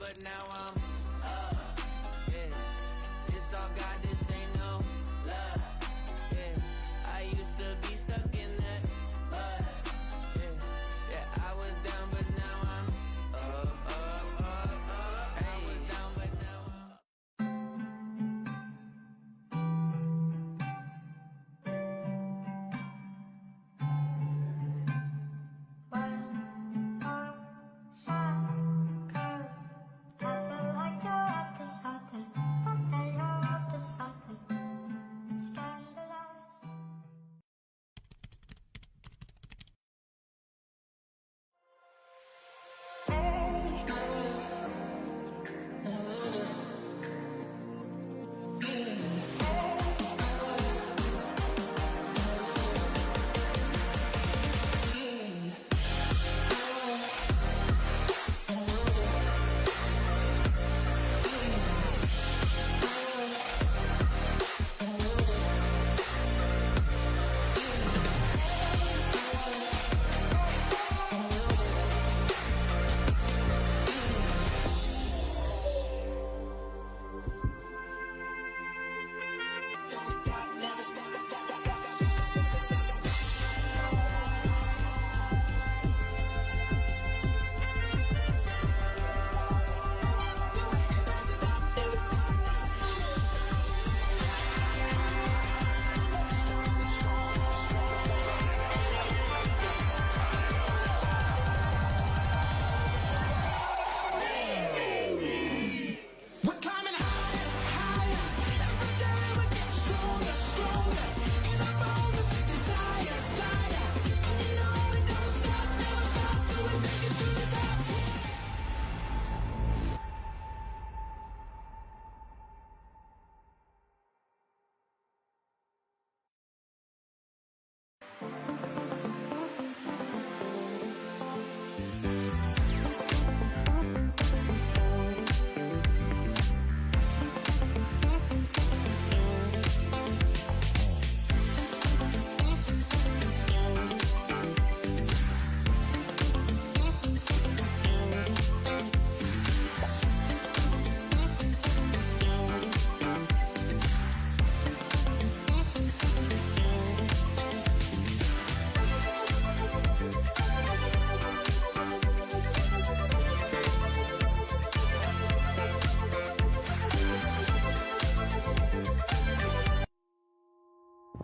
but now I'm yeah. It's all God, this ain't no love. Yeah, I used to be stuck in that mud. Yeah, yeah, I was down, but now I'm up. I was down, but now I'm up.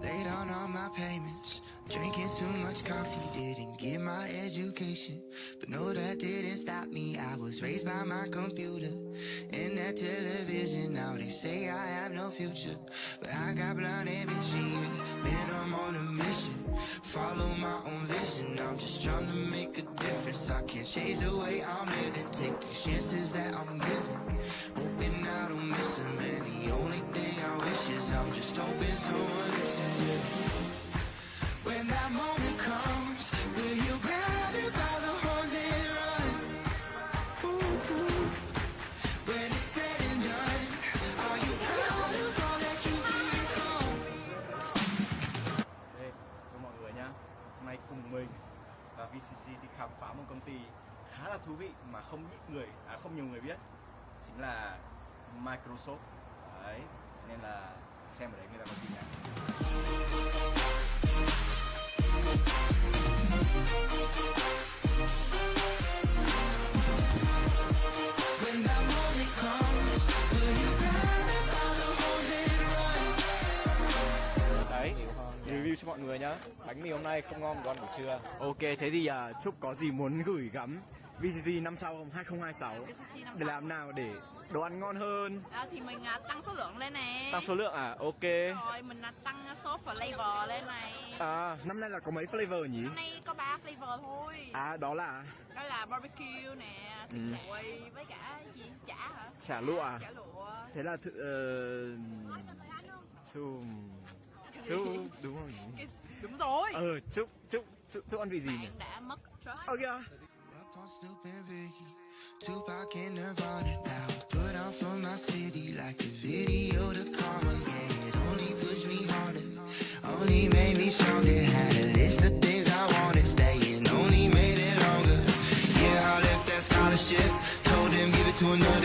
Late on all my payments, drinking too much coffee, didn't get my education. But no, that didn't stop me, I was raised by my computer and that television. Now they say I have no future, but I got blind ambition, yeah. Man, I'm on a mission, follow my own vision. I'm just trying to make a difference, I can't change the way I'm living. Take the chances that I'm given, hoping I don't miss them. And the only thing I wish is I'm just hoping someone listens, yeah. When that moment comes, will you grab it by the horns and run? Ooh, ooh. When it's said and done, are you proud of all that you've become? Hey, chào mọi người nhá. Hôm nay cùng mình và VCC đi khám phá một công ty khá là thú vị mà không nhiều người biết, chính là Microsoft. Đấy, nên là xem ở đấy người ta có gì nhá. Đấy, review cho mọi người nhá. Bánh mì hôm nay không ngon đồ ăn buổi trưa. Ok, thế thì Trúc có gì muốn gửi gắm VCC năm sau không? 2026 để làm nào để đồ ăn ngon hơn? Thì mình tăng số lượng lên nè. Tăng số lượng à? Ok. Rồi mình tăng số flavor lên này. Năm nay là có mấy flavor nhỉ? Năm nay có 3 flavor thôi. Đó là barbecue nè, thịt nguội với cả gì? Chả hả? Chả lụa à? Chả lụa. Thế là đúng không nhỉ? Đúng rồi. Chúc ăn vị gì nhỉ? Bạn đã mất trust. Ok. On Snoop and Vicky, Tupac and Nirvana. Now put on for my city like the video to Karma. Yeah, it only pushed me harder, only made me stronger. Had a list of things I wanted, staying only made it longer. Yeah, I left that scholarship, told them give it to another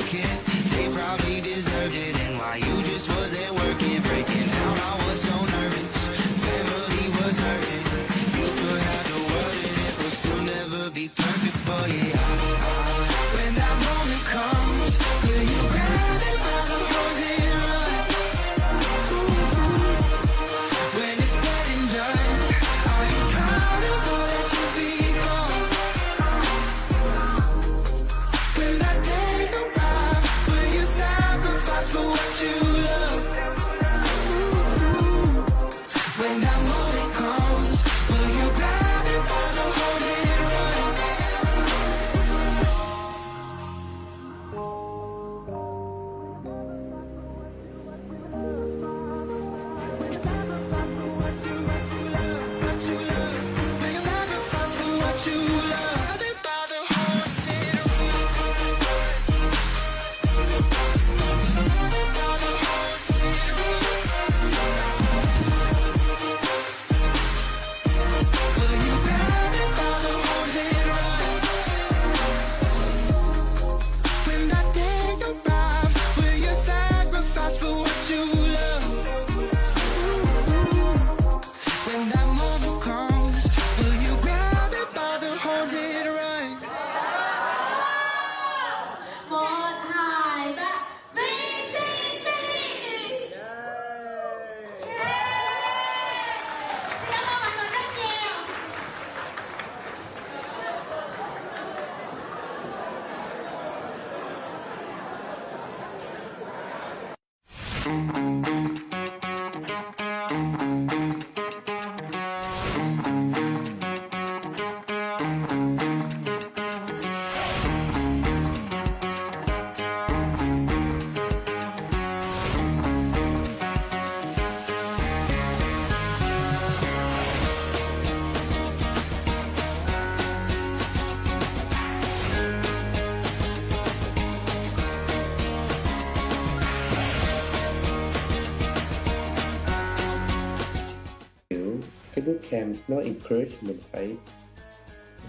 cái bootcamp nó encourage mình phải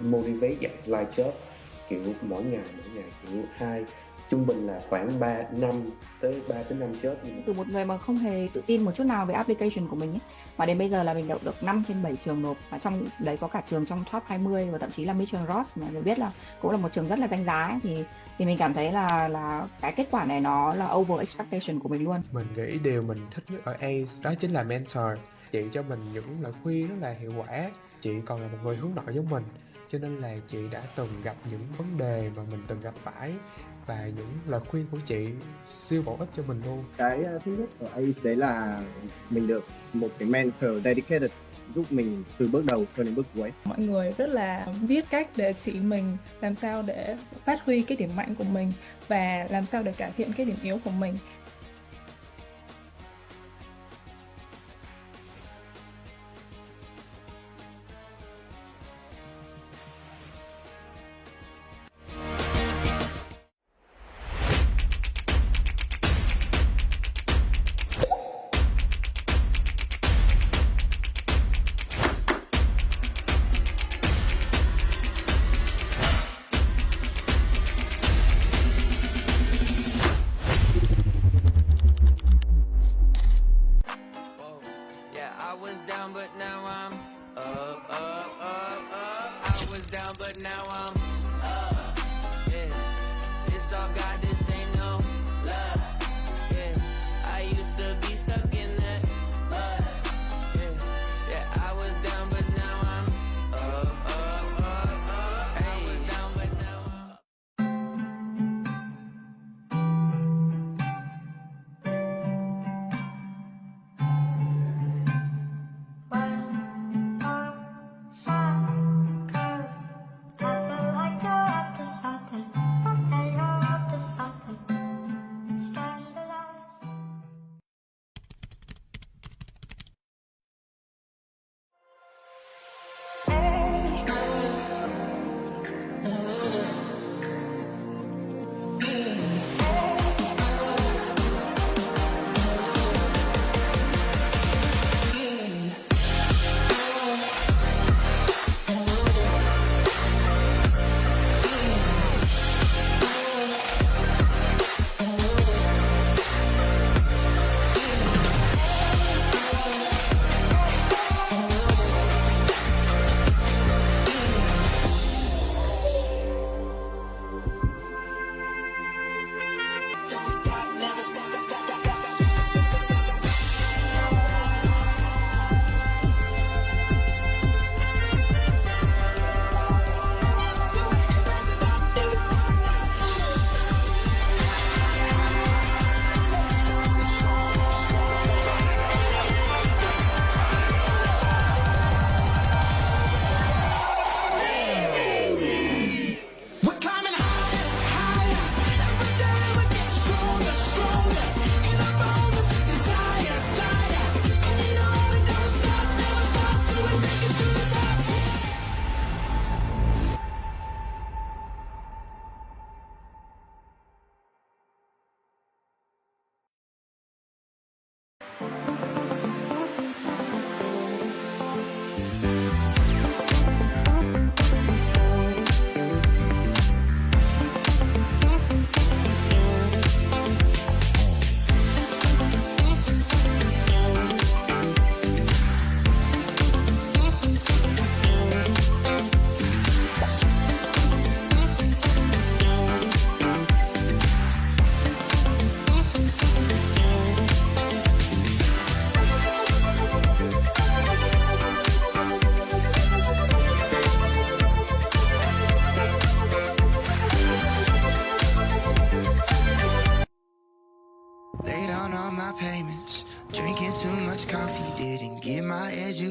motivate dạng live job, kiểu mỗi ngày kiểu trung bình là khoảng 3 tới 5 job. Từ một người mà không hề tự tin một chút nào về application của mình ấy, mà đến bây giờ là mình đậu được 5 trên 7 trường nộp, và trong đấy có cả trường trong top 20 và thậm chí là mấy trường Ross mà mình biết là cũng là một trường rất là danh giá ấy, thì mình cảm thấy là cái kết quả này nó là over expectation của mình luôn. Mình nghĩ điều mình thích nhất ở ACE đó chính là mentor. Chị cho mình những lời khuyên rất là hiệu quả. Chị còn là một người hướng nội giống mình, cho nên là chị đã từng gặp những vấn đề mà mình từng gặp phải, và những lời khuyên của chị siêu bổ ích cho mình luôn. Cái thứ nhất của ACE đấy là mình được một cái mentor dedicated giúp mình từ bước đầu cho đến bước cuối. Mọi người rất là biết cách để chỉ mình làm sao để phát huy cái điểm mạnh của mình và làm sao để cải thiện cái điểm yếu của mình.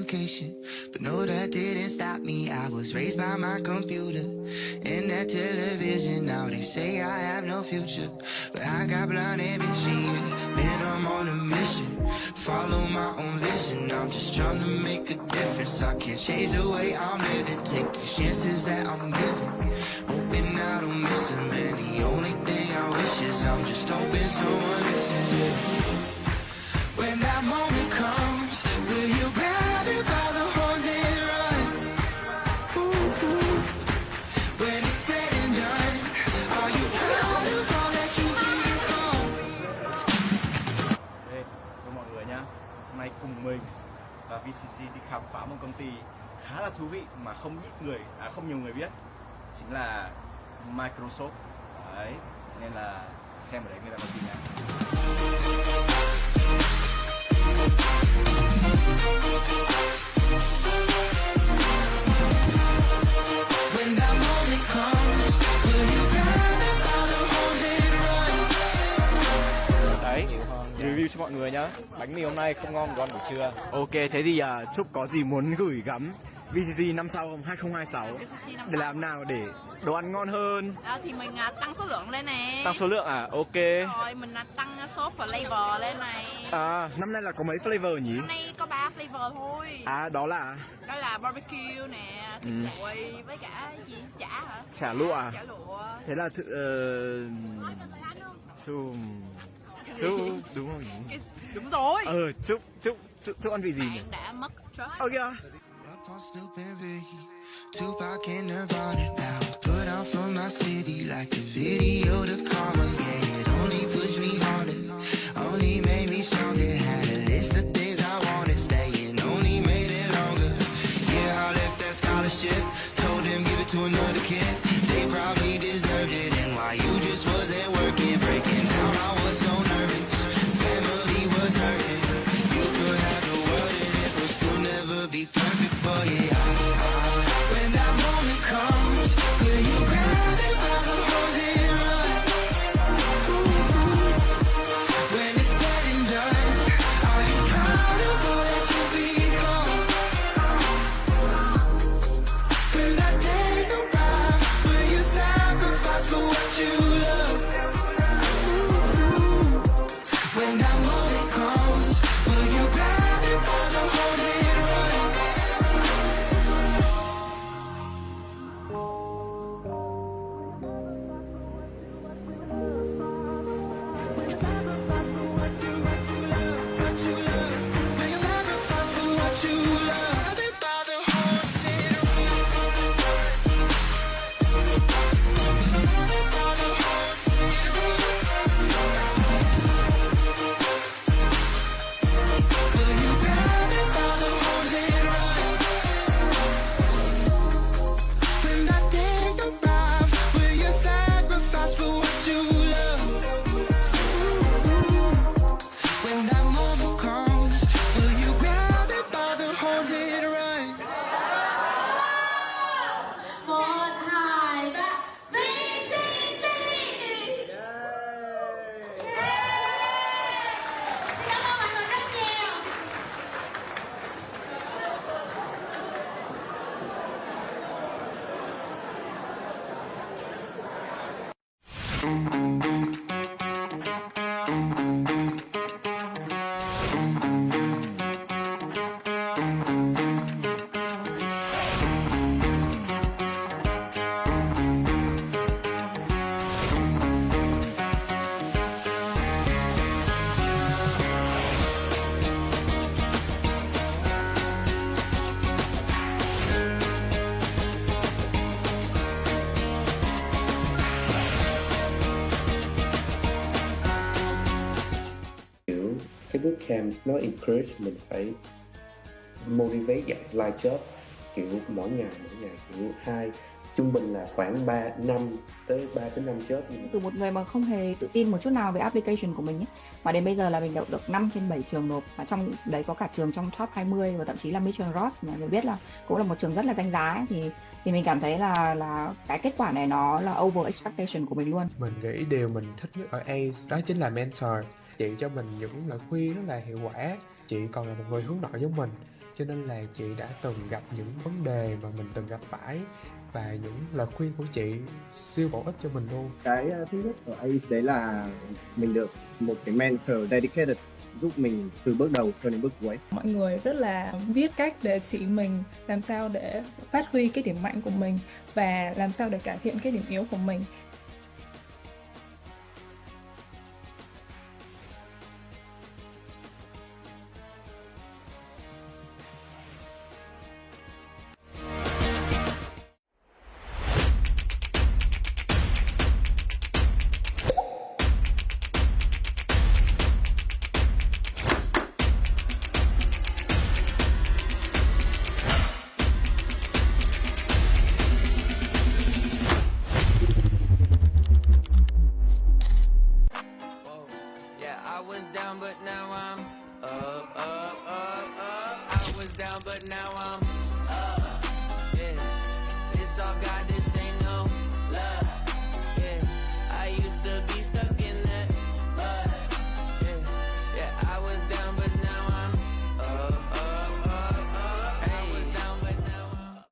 education, but no, that didn't stop me. I was raised by my computer and that television. Now they say I have no future, but I got blind ambition, yeah. Man, I'm on a mission, follow my own vision. I'm just trying to make a difference. I can't change the way I'm living, take the chances that I'm given, hoping I don't miss them. And the only thing I wish is I'm just hoping someone listens, yeah. When that moment comes, will you grab it by the horns cùng mình và VCC đi khám phá một công ty khá là thú vị mà không nhiều người biết, chính là Microsoft. Đấy, nên là xem ở đấy người ta nói gì nhá. When that moment comes, will you grab it by the horns and run? Đấy, review cho mọi người nhá. Bánh mì hôm nay không ngon ngon buổi trưa. Ok, thế thì Trúc có gì muốn gửi gắm VCC năm sau không? 2026 để làm nào để đồ ăn ngon hơn? Thì mình tăng số lượng lên nè. Tăng số lượng à? Ok. Rồi mình tăng số flavor lên này. Năm nay là có mấy flavor nhỉ? Năm nay có 3 flavor thôi. Đó là barbecue nè, thịt nguội với cả gì? Chả hả? Chả lụa à? Chả lụa. Thế là đúng không nhỉ? Đúng rồi. Chúc ăn vị gì nhỉ? Bạn đã mất trust. Ok. Up on Snoop and Biggie, Tupac and Nirvana. Now put on for my city like the video to karma. Yeah, it only pushed me harder, only made me stronger. Had a list of things I wanted, staying only made it longer. Yeah, I left that scholarship, told them give it to another kid. They probably deserved it, and why you just wasn't working, breaking down. I was so nervous, family was hurting. You could have the world and it will still never be perfect for you. When that moment comes, will you grab it by the horns and run? When it's said and done, are you proud of all that you've become? When that day arrives, will you sacrifice for what you love? When that moment comes, will you grab it by the horns and run? Will you sacrifice for what you love? Grab it by the horns and run. By the horns and run. Will you grab it by the horns and run? When that day arrives, will you sacrifice for what you love? When that moment comes, will you grab it by the horns and run? 1, 2, 3, VCC! Xin cảm ơn mọi người rất nhiều. Kiểu cái bootcamp nó encourage mình phải motivate dạng live job, kiểu mỗi ngày kiểu trung bình là khoảng 3 tới 5 job. Từ một người mà không hề tự tin một chút nào về application của mình ấy, mà đến bây giờ là mình đậu được 5 trên 7 trường nộp, và trong những đấy có cả trường trong top 20 và thậm chí là Mission Ross mà mình biết là cũng là một trường rất là danh giá ấy, thì mình cảm thấy là cái kết quả này nó là over expectation của mình luôn. Mình nghĩ điều mình thích nhất ở ACE đó chính là mentor. Chị cho mình những lời khuyên rất là hiệu quả. Chị còn là một người hướng nội giống mình, cho nên là chị đã từng gặp những vấn đề mà mình từng gặp phải, và những lời khuyên của chị siêu bổ ích cho mình luôn. Cái thứ nhất của ACE đấy là mình được một cái mentor dedicated giúp mình từ bước đầu cho đến bước cuối. Mọi người rất là biết cách để chỉ mình làm sao để phát huy cái điểm mạnh của mình và làm sao để cải thiện cái điểm yếu của mình. was down, but now I'm up. Yeah, it's all God, this ain't no love. Yeah, I used to be stuck in that mud. Yeah, I was down, but now I'm up. I was down, but now I'm up.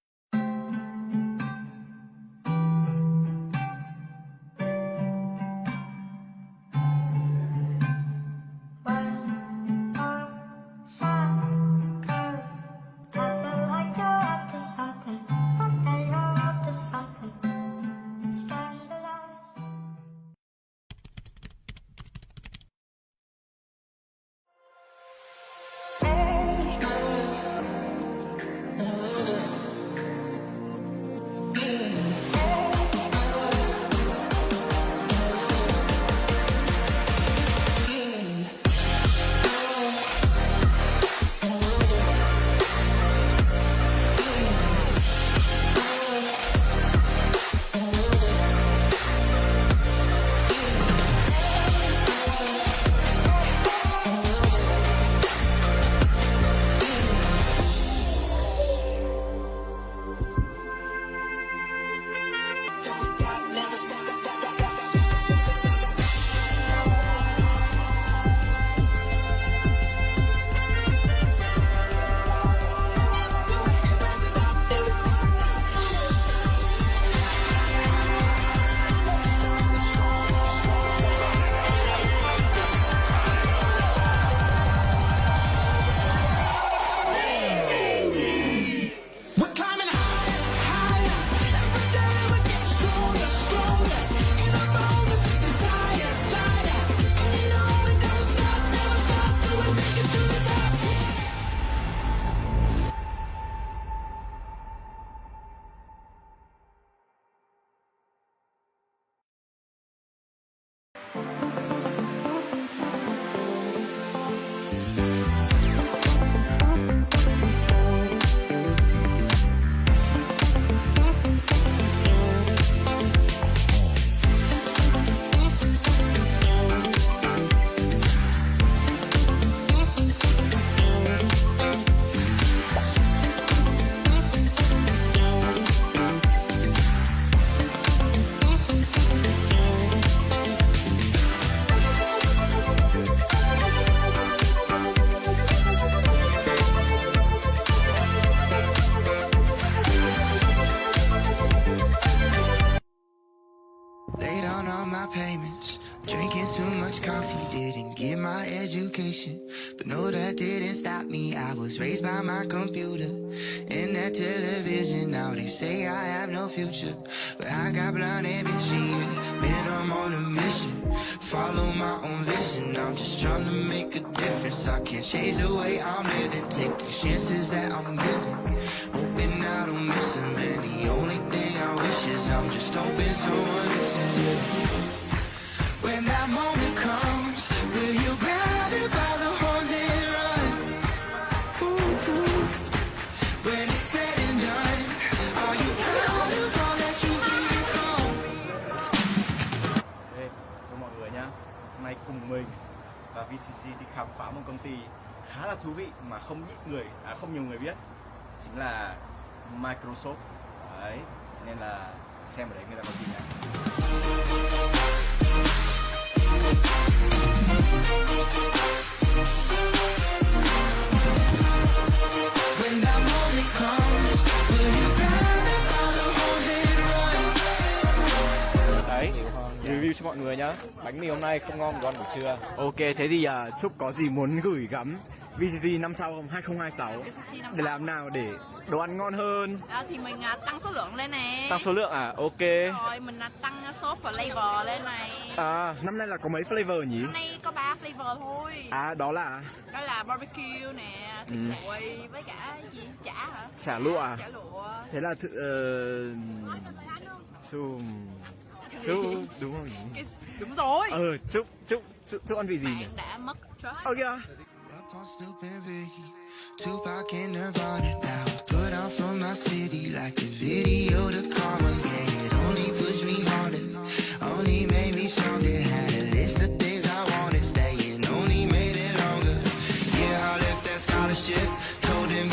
Late on all my payments, drinking too much coffee, didn't get my education, but no, that didn't stop me. I was raised by my computer and that television. Now they say I have no future, but I got blind ambition. Yeah, man, I'm on a mission, follow my own vision. I'm just trying to make a difference. I can't change the way I'm living, take the chances that I'm giving, hoping I don't miss them. And the only thing I wish is I'm just hoping someone listens. Yeah. When that moment comes, will you grab it by the horns and run? Ooh, ooh. When it's said and done, are you proud of all that you've become? Hey, chào mọi người nhá. Hôm nay cùng mình và VCC đi khám phá một công ty khá là thú vị mà không nhiều người biết, chính là Microsoft. Đấy, nên là xem ở đấy người ta có gì nhá. When that moment comes, will you grab it by the horns and run? Đấy, review cho mọi người nhá. Bánh mì hôm nay không ngon ngon buổi trưa. Ok, thế thì Trúc có gì muốn gửi gắm VCC năm sau không? 2026 để làm nào để đồ ăn ngon hơn? Thì mình tăng số lượng lên nè. Tăng số lượng à? Ok. Rồi mình tăng số flavor lên này. Năm nay là có mấy flavor nhỉ? Năm nay có 3 flavor thôi. Đó là barbecue nè, thịt chuỗi với cả gì? Chả hả? Chả lụa à? Chả lụa. Thế là đúng không nhỉ? Đúng rồi. Chúc ăn vị gì nhỉ? Bạn đã mất trust. Ok. Up on Snoop and Biggie, Tupac and Nirvana. Now put on from my city like the video to karma. Yeah, it only pushed me harder, only made me stronger. Had a list of things I wanted, staying only made it longer. Yeah, I left that scholarship, told him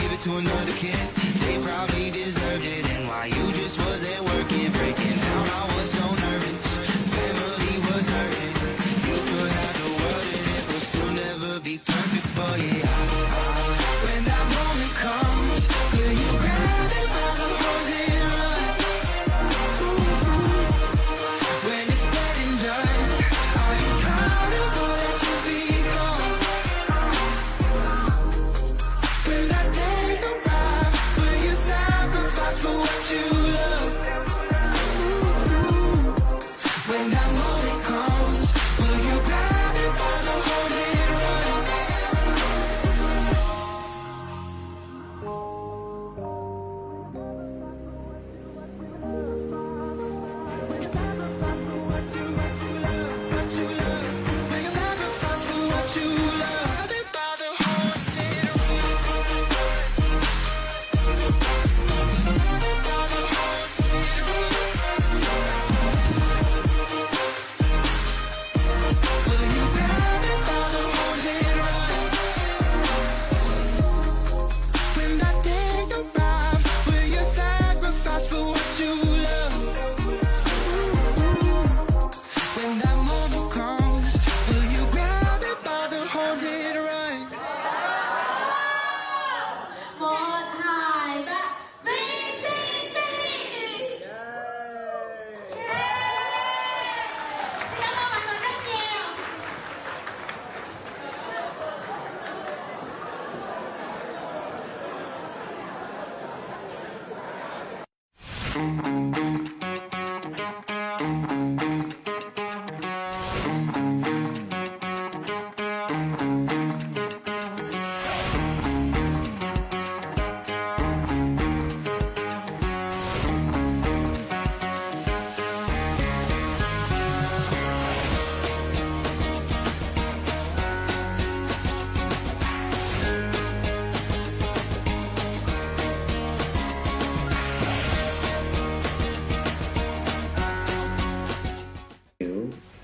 Kiểu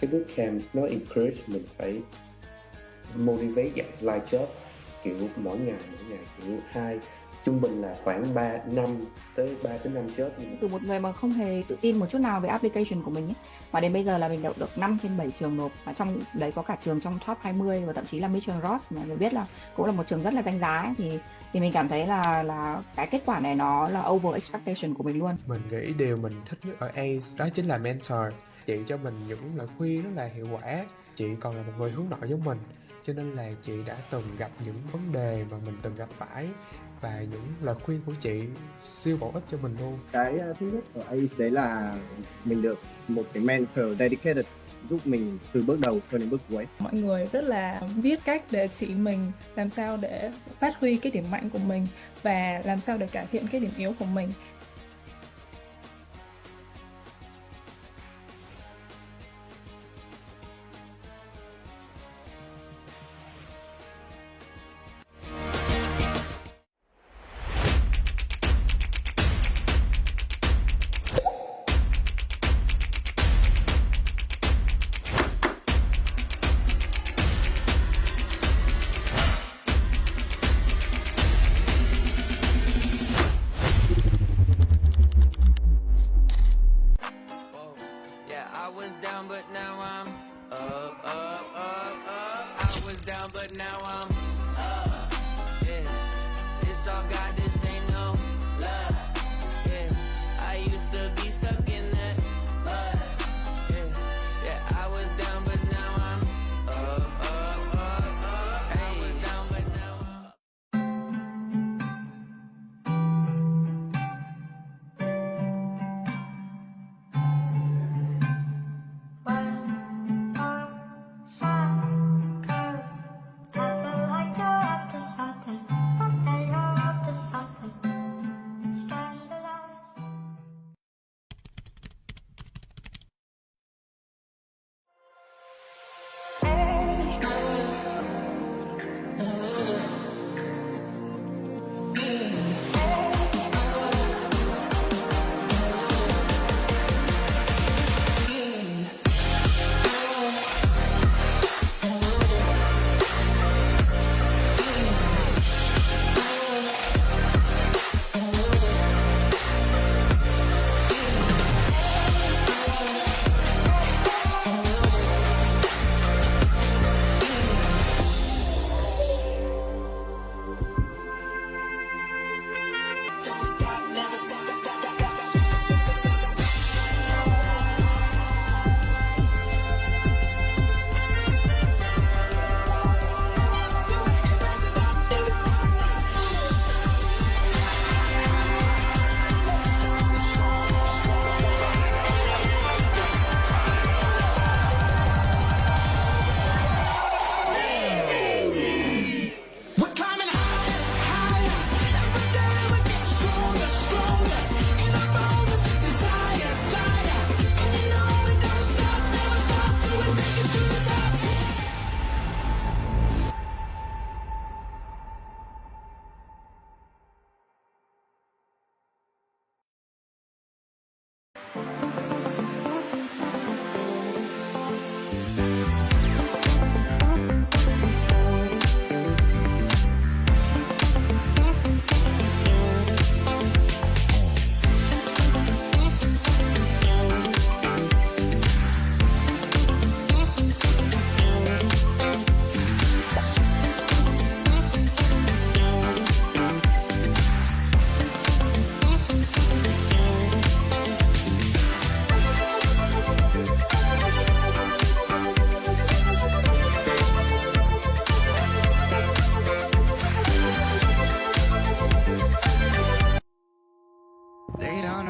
cái bootcamp nó encourage mình phải motivate dạng live job, kiểu mỗi ngày kiểu trung bình là khoảng 3 tới 5 job. Từ một người mà không hề tự tin một chút nào về application của mình ấy, mà đến bây giờ là mình đậu được 5 trên 7 trường nộp, và trong những đấy có cả trường trong top 20 và thậm chí là Mission Ross mà mình biết là cũng là một trường rất là danh giá ấy, thì mình cảm thấy là cái kết quả này nó là over expectation của mình luôn. Mình nghĩ điều mình thích nhất ở ACE đó chính là mentor. Chị cho mình những lời khuyên rất là hiệu quả. Chị còn là một người hướng nội giống mình, cho nên là chị đã từng gặp những vấn đề mà mình từng gặp phải, và những lời khuyên của chị siêu bổ ích cho mình luôn. Cái thứ nhất của ACE đấy là mình được một cái mentor dedicated giúp mình từ bước đầu cho đến bước cuối. Mọi người rất là biết cách để chỉ mình làm sao để phát huy cái điểm mạnh của mình và làm sao để cải thiện cái điểm yếu của mình.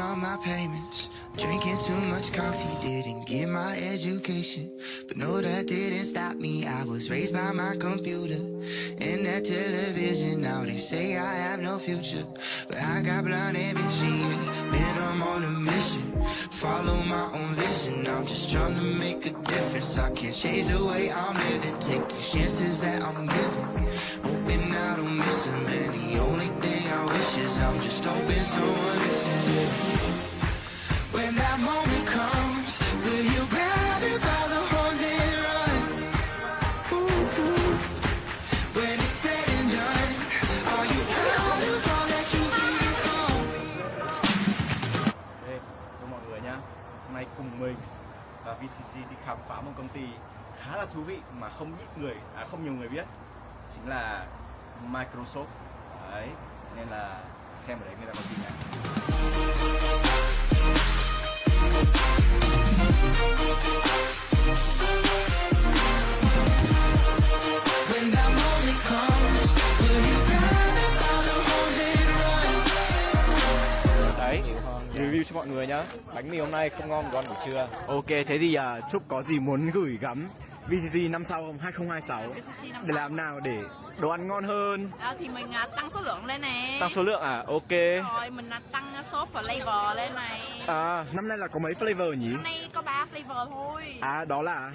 all my payments. Drinking too much coffee, didn't get my education. But no, that didn't stop me. I was raised by my computer and that television. Now they say I have no future, but I got blind ambition, yeah. Man, I'm on a mission, follow my own vision. I'm just trying to make a difference. I can't change the way I'm living, take the chances that I'm given, hoping I don't miss them. And the only thing I wish is I'm just hoping someone listens, yeah. When that moment comes, will you grab it by the horns and run? Ooh, ooh. When it's said and done, are you proud of all that you've become? Hey, chào mọi người nhá. Hôm nay cùng mình và VCC đi khám phá một công ty khá là thú vị mà không nhiều người biết, chính là Microsoft. Đấy, nên là xem ở đấy người ta có gì nhá. When that moment comes, will you grab it by the horns and run? Đấy, review cho mọi người nhá. Bánh mì hôm nay không ngon, đồ ăn buổi trưa. Ok, thế thì Trúc có gì muốn gửi gắm VCC năm sau không? 2026 VCC năm để sau. làm nào để đồ ăn ngon hơn? Thì mình tăng số lượng lên nè. Tăng số lượng à? Ok. Rồi mình tăng số flavor lên này. Năm nay là có mấy flavor nhỉ? Năm nay có 3 flavor thôi. Đó là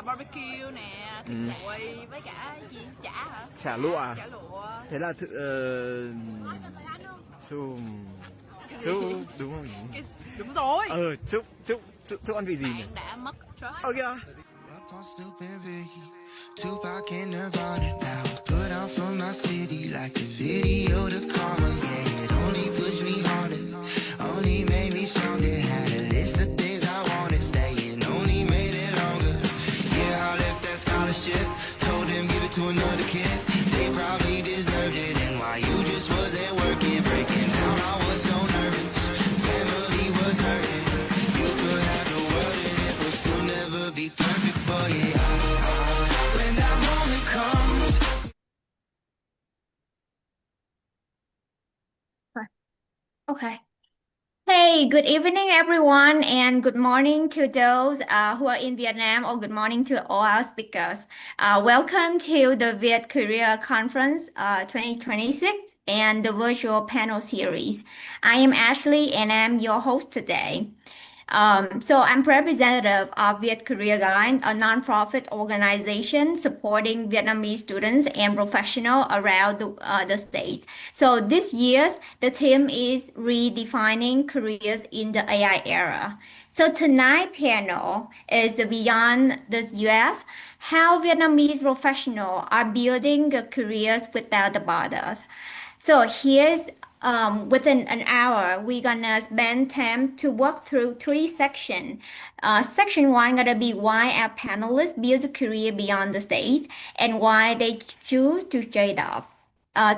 Barbecue nè, thịt nguội với cả gì? Chả hả? chả lụa à? Chả lụa. Thế là đúng không nhỉ? Đúng rồi. Chúc ăn vị gì nhỉ? Bạn đã mất trust. Ok. Up on Snoop and Biggie, Tupac and Nirvana. Now put on for my city like the video to karma. Yeah, it only pushed me harder, only made me stronger. Had a list of things I wanted, staying only made it longer. Yeah, I left that scholarship, told them give it to another kid. They probably deserved it, and while you just wasn't working, breaking down, I was so nervous. Family was hurting. You could have the world and it would still never be perfect for you. When that moment comes. Okay. Hey, good evening, everyone, and good morning to those who are in Vietnam, or good morning to all our speakers. Welcome to the Viet Career Conference 2026 and the virtual panel series. I am Ashley, and I'm your host today. So I'm representative of Viet Career Guide, a nonprofit organization supporting Vietnamese students and professionals around the States. So this year, the theme is redefining careers in the AI era. So tonight's panel is the Beyond the US, how Vietnamese professionals are building their careers without the borders. So here's within an hour, we're gonna spend time to walk through 3 sections. Section 1 gonna be why our panelists build a career beyond the States and why they choose to trade off.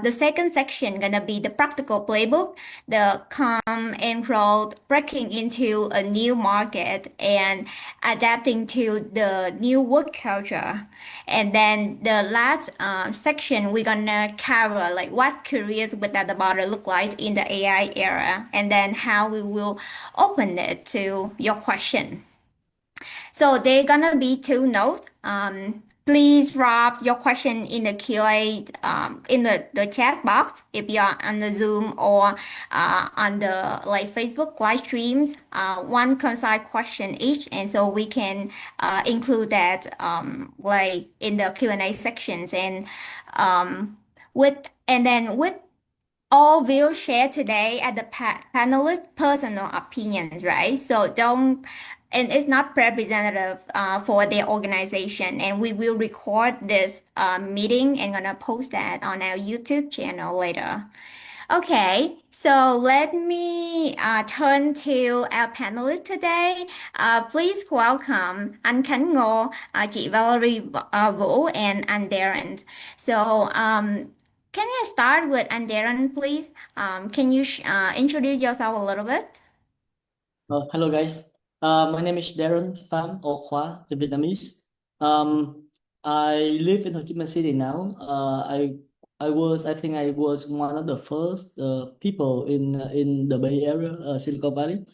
The second section gonna be the practical playbook, the come and roll, breaking into a new market and adapting to the new work culture. And then the last section, we're gonna cover like what careers without the border look like in the AI era, and then how we will open it to your question. So they're gonna be 2 notes. Please drop your question in the QA in the chat box if you're on the Zoom or on the like Facebook live streams. 1 concise question each, and so we can include that like in the Q&A sections. And with all we'll share today at the panelist personal opinions, right? So and it's not representative for their organization, and we will record this meeting and gonna post that on our YouTube channel later. Okay, so let me turn to our panelists today. Please welcome anh Khánh Ngô, chị Valerie Vũ, and anh Darren. So can I start with anh Darren, please? Can you introduce yourself a little bit? Hello guys. My name is Darren Pham or Khoa in Vietnamese. I live in Ho Chi Minh City now. I I think I was one of the first people in the Bay Area, Silicon Valley,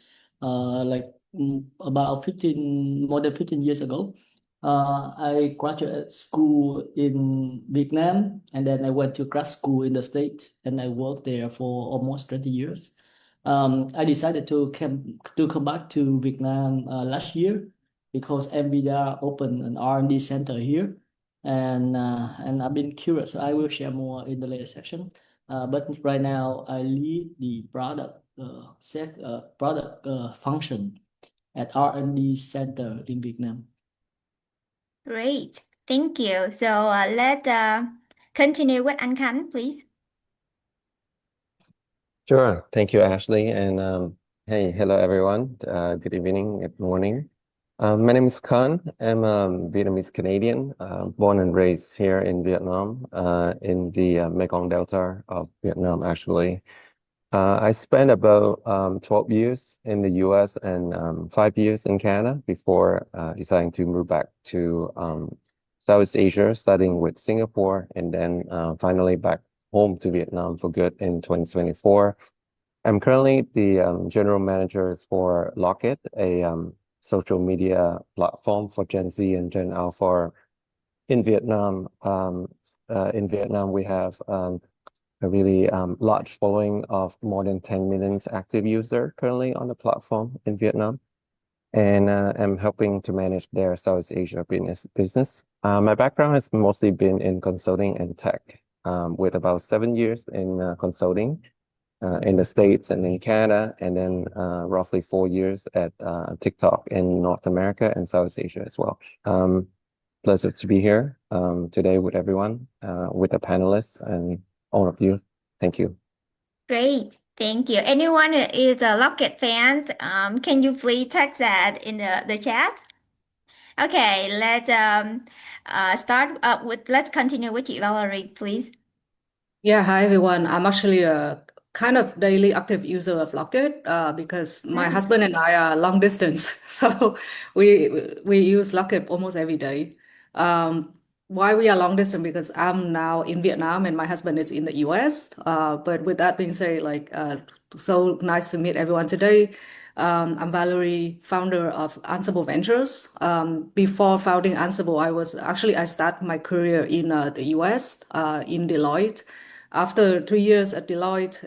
like about more than 15 years ago. I graduated school in Vietnam, and then I went to grad school in the States, and I worked there for almost 20 years. I decided to come back to Vietnam last year because NVIDIA opened an R&D center here, and I've been curious. So I will share more in the later section. But right now I lead the product function at R&D center in Vietnam. Great, thank you. So let's continue with anh Khanh, please. Sure. Thank you, Ashley. And hey, hello, everyone. Good evening, good morning. My name is Khanh. I'm a Vietnamese Canadian, born and raised here in Vietnam, in the Mekong Delta of Vietnam, actually. I spent about 12 years in the US and 5 years in Canada before deciding to move back to Southeast Asia, studying with Singapore, and then finally back home to Vietnam for good in 2024. I'm currently the general manager for Locket, a social media platform for Gen Z and Gen Alpha in Vietnam. In Vietnam, we have a really large following of more than 10 million active users currently on the platform in Vietnam. And I'm helping to manage their Southeast Asia business. My background has mostly been in consulting and tech, with about 7 years in consulting in the States and in Canada, and then roughly 4 years at TikTok in North America and Southeast Asia as well. Pleasure to be here today with everyone, with the panelists and all of you. Thank you. Great, thank you. Anyone who is a Locket fan, can you please text that in the chat? Okay, let's let's continue with chị Valerie, please. Yeah, hi everyone. I'm actually a kind of daily active user of Locket because my husband and I are long distance, so we use Locket almost every day. Why we are long distance? Because I'm now in Vietnam and my husband is in the US. But with that being said, so nice to meet everyone today. I'm Valerie, founder of Ansible Ventures. Before founding Ansible, I started my career in the US, in Deloitte. After 3 years at Deloitte,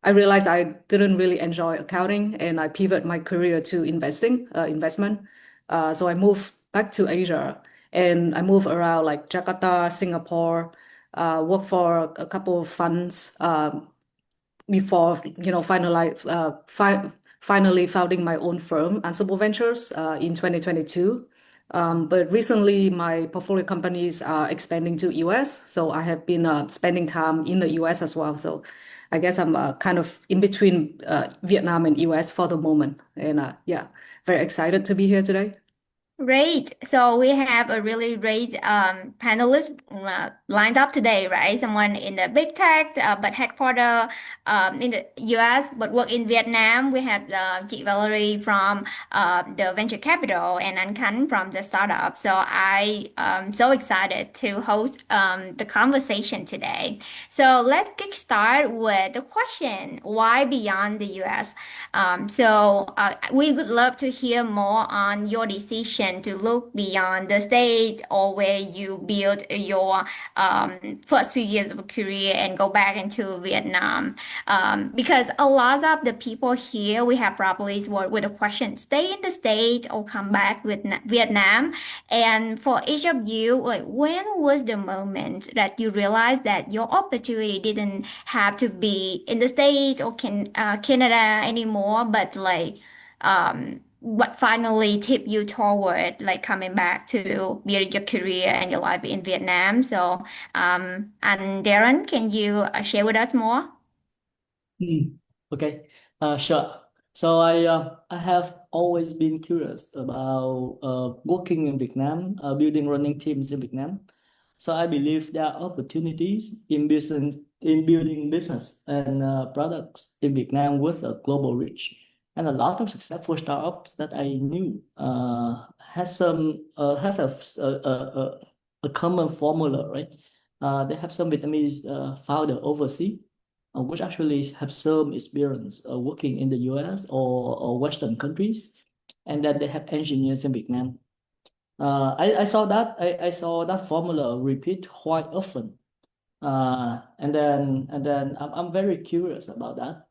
I realized I didn't really enjoy accounting, and I pivoted my career to investment. So I moved back to Asia, and I moved around like Jakarta, Singapore, worked for a couple of funds before finally founding my own firm, Ansible Ventures, in 2022. But recently, my portfolio companies are expanding to US, so I have been spending time in the US as well. So I guess I'm kind of in between Vietnam and US for the moment. And yeah, very excited to be here today. Great. So we have a really great panelist lined up today, right? Someone in the big tech, but headquarter in the US, but work in Vietnam. We have chị Valerie from the venture capital and anh Khanh from the startup. So I am so excited to host the conversation today. So let's get started with the question, why beyond the US? We would love to hear more on your decision to look beyond the state or where you built your first few years of a career and go back into Vietnam. Because a lot of the people here, we have probably with a question, stay in the state or come back with Vietnam. And for each of you, like when was the moment that you realized that your opportunity didn't have to be in the States or Canada anymore, but what finally tipped you toward like coming back to build your career and your life in Vietnam? So, and Darren, can you share with us more? Okay, sure. So I have always been curious about working in Vietnam, running teams in Vietnam. So I believe there are opportunities in building business and products in Vietnam with a global reach. And a lot of successful startups that I knew has a common formula, right? They have some Vietnamese founder overseas, which actually have some experience working in the US or Western countries, and then they have engineers in Vietnam. I saw that I saw that formula repeat quite often, and then I'm very curious about that.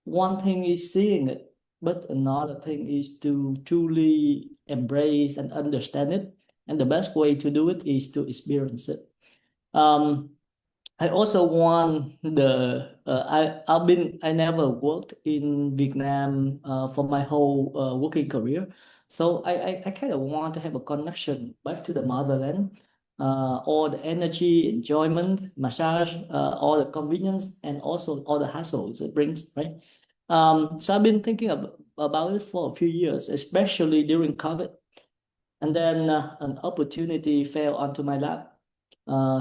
One thing is seeing it, but another thing is to truly embrace and understand it. And the best way to do it is to experience it. I also want I never worked in Vietnam for my whole working career, so I kind of want to have a connection back to the motherland, all the energy, enjoyment, massage, all the convenience, and also all the hassles it brings, right? So I've been thinking about it for a few years, especially during COVID, and then an opportunity fell onto my lap.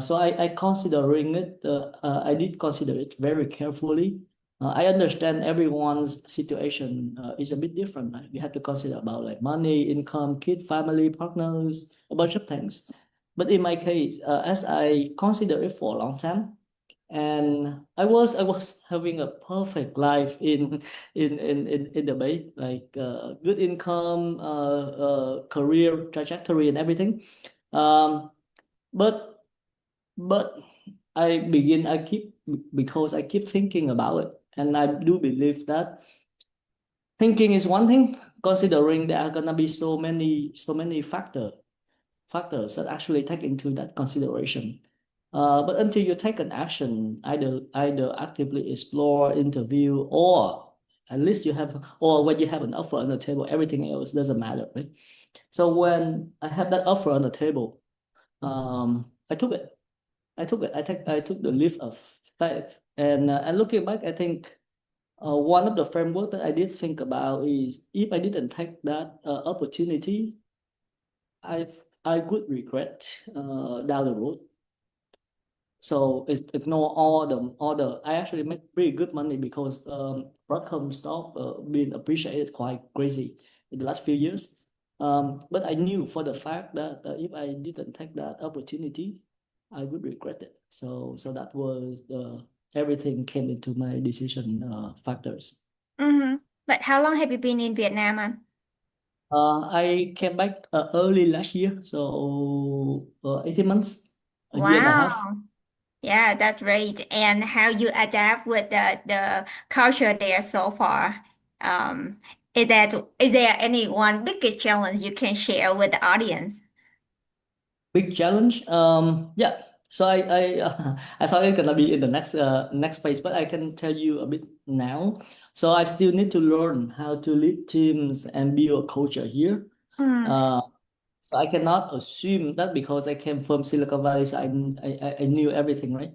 So I considering it. I did consider it very carefully. I understand everyone's situation is a bit different. Right? We have to consider about like money, income, kid, family, partners, a bunch of things. But in my case, as I consider it for a long time, and I was having a perfect life in the Bay, like good income, career trajectory, and everything. But because I keep thinking about it, and I do believe that thinking is one thing, considering there are gonna be so many factors that actually take into that consideration. But until you take an action, either actively explore, interview, or at least when you have an offer on the table, everything else doesn't matter, right? So when I had that offer on the table, I took it. I took the leap of faith, and looking back, I think one of the framework that I did think about is if I didn't take that opportunity, I would regret down the road. So ignore all the. I actually make pretty good money because Broadcom stock been appreciated quite crazy in the last few years. But I knew for the fact that if I didn't take that opportunity, I would regret it. So that was everything came into my decision factors. But how long have you been in Vietnam, anh? I came back early last year, so 18 months, a year and a half. Wow. Yeah, that's great. And how you adapt with the culture there so far? Is there any one big challenge you can share with the audience? Big challenge. Yeah. So I thought it's gonna be in the next phase, but I can tell you a bit now. So I still need to learn how to lead teams and build a culture here. So I cannot assume that because I came from Silicon Valley, so I knew everything, right?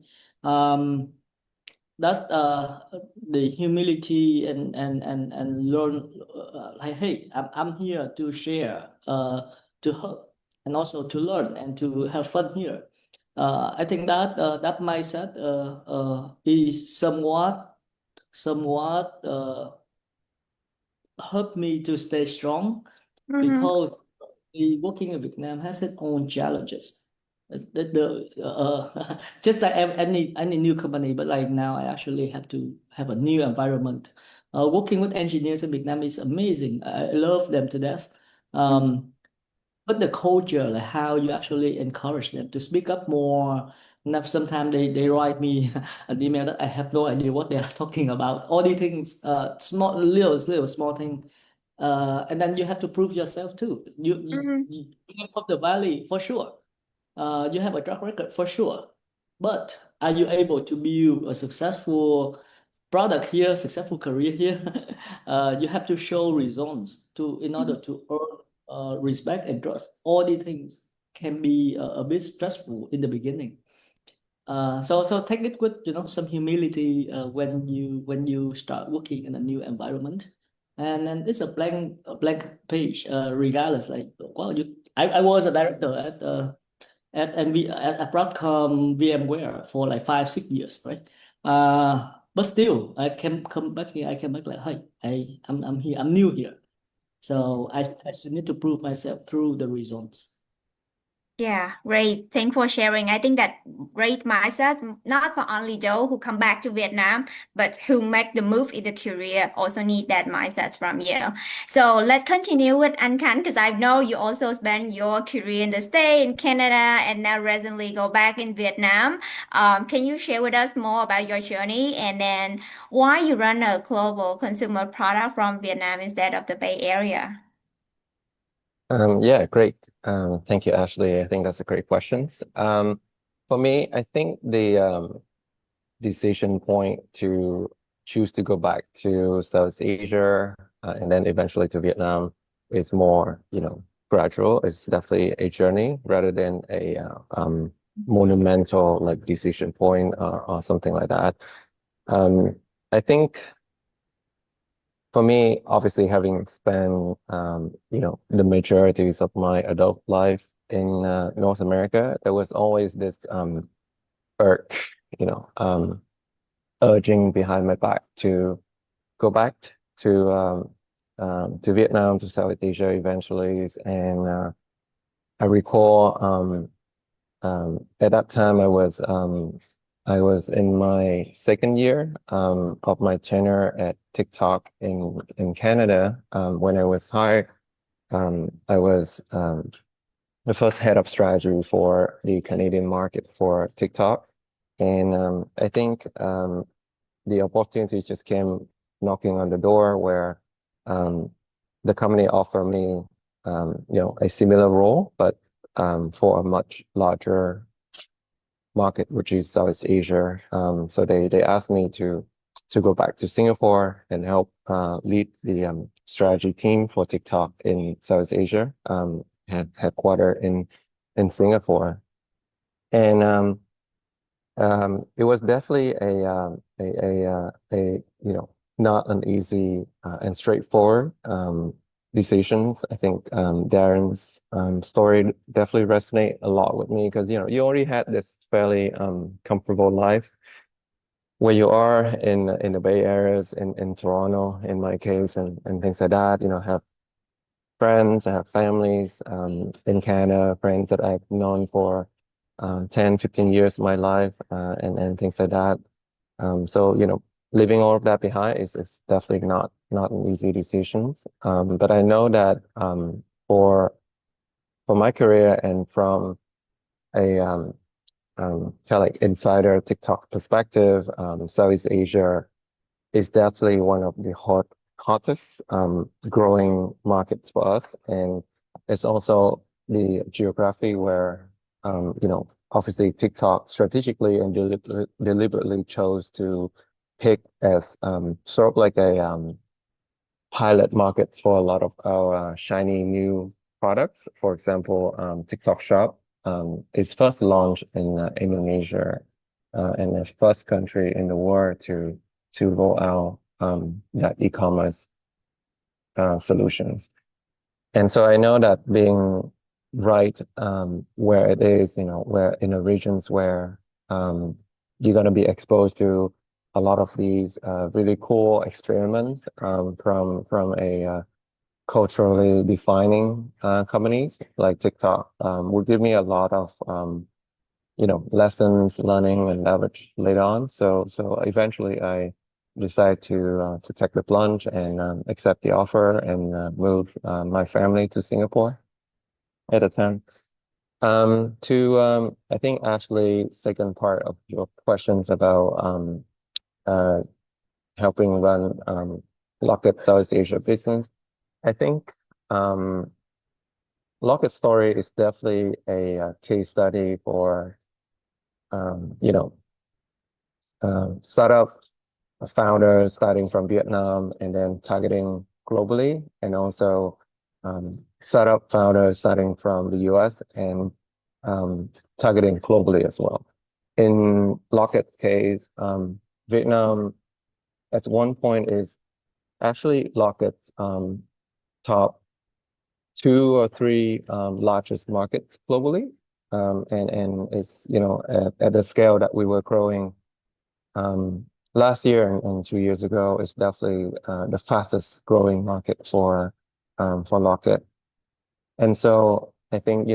That's the humility and learn. Like, hey, I'm here to share, to help, and also to learn and to have fun here. I think that that mindset is somewhat help me to stay strong because working in Vietnam has its own challenges. Just like any new company, but like now I actually have to have a new environment. Working with engineers in Vietnam is amazing. I love them to death. But the culture, like how you actually encourage them to speak up more. Now sometimes they write me an email that I have no idea what they are talking about. All these things, little small thing. And then you have to prove yourself too. You came from the valley for sure. You have a track record for sure. But are you able to build a successful product here, successful career here? You have to show results in order to earn respect and trust. All these things can be a bit stressful in the beginning. So take it with some humility when you start working in a new environment, and it's a blank page regardless. Like, well, I was a director at Broadcom VMware for like 5-6 years, right? But still, I can come back here. I came back like, hey, I'm here. I'm new here, so I still need to prove myself through the results. Yeah, great. Thanks for sharing. I think that great mindset, not for only those who come back to Vietnam, but who make the move in the career also need that mindset from you. So let's continue with Anh Khánh because I know you also spent your career in the States, in Canada, and now recently go back in Vietnam. Can you share with us more about your journey and then why you run a global consumer product from Vietnam instead of the Bay Area? Yeah, great. Thank you, Ashley. I think that's a great question. For me, I think the decision point to choose to go back to South Asia and then eventually to Vietnam is more, gradual. It's definitely a journey rather than a monumental like decision point or something like that. I think for me, obviously having spent the majorities of my adult life in North America, there was always this urge, urging behind my back to go back to Vietnam, to South Asia eventually. And I recall at that time I was in my second year of my tenure at TikTok in Canada. When I was hired, I was the first head of strategy for the Canadian market for TikTok. And I think the opportunity just came knocking on the door where the company offered me, a similar role, but for a much larger market, which is Southeast Asia. So they asked me to go back to Singapore and help lead the strategy team for TikTok in Southeast Asia, headquartered in Singapore. And it was definitely a not an easy and straightforward decisions. I think Darren's story definitely resonate a lot with me because you already had this fairly comfortable life where you are in the Bay Areas in Toronto in my case and things like that. Have friends, I have families in Canada, friends that I've known for 10, 15 years of my life and things like that. So leaving all of that behind is definitely not an easy decision. But I know that for my career and from a kind of like insider TikTok perspective, Southeast Asia is definitely one of the hottest growing markets for us, and it's also the geography where obviously TikTok strategically and deliberately chose to pick as sort of like a pilot markets for a lot of our shiny new products. For example, TikTok Shop is first launched in Indonesia and the first country in the world to roll out that e-commerce solutions. And so I know that being right where it is, where in the regions where you're going to be exposed to a lot of these really cool experiments from a culturally defining companies like TikTok will give me a lot of lessons, learning, and leverage later on. So eventually I decided to take the plunge and accept the offer and move my family to Singapore at the time. I think Ashley, second part of your questions about helping run Locket Southeast Asia business. I think Locket story is definitely a case study for startup founders starting from Vietnam and then targeting globally, and also startup founders starting from the US and targeting globally as well. In Locket's case, Vietnam at one point is actually Locket's top 2 or 3 largest markets globally, and it's at the scale that we were growing last year and 2 years ago is definitely the fastest growing market for Locket. And so I think,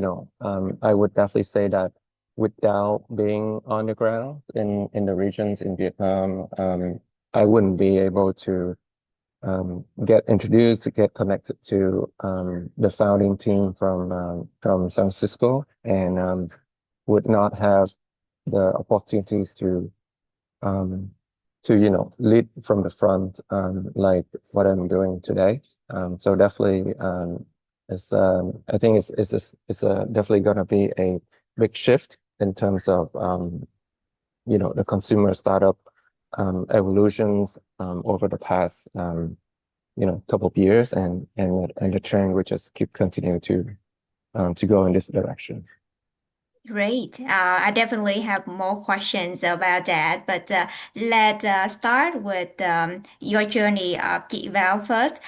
I would definitely say that without being on the ground in the regions in Vietnam, I wouldn't be able to get introduced, to get connected to the founding team from San Francisco, and would not have the opportunities to lead from the front, like what I'm doing today. So definitely, I think it's definitely going to be a big shift in terms of the consumer startup evolutions over the past couple of years, and the trend will just keep continuing to go in this direction. Great. I definitely have more questions about that, but let's start with your journey of chị Val first.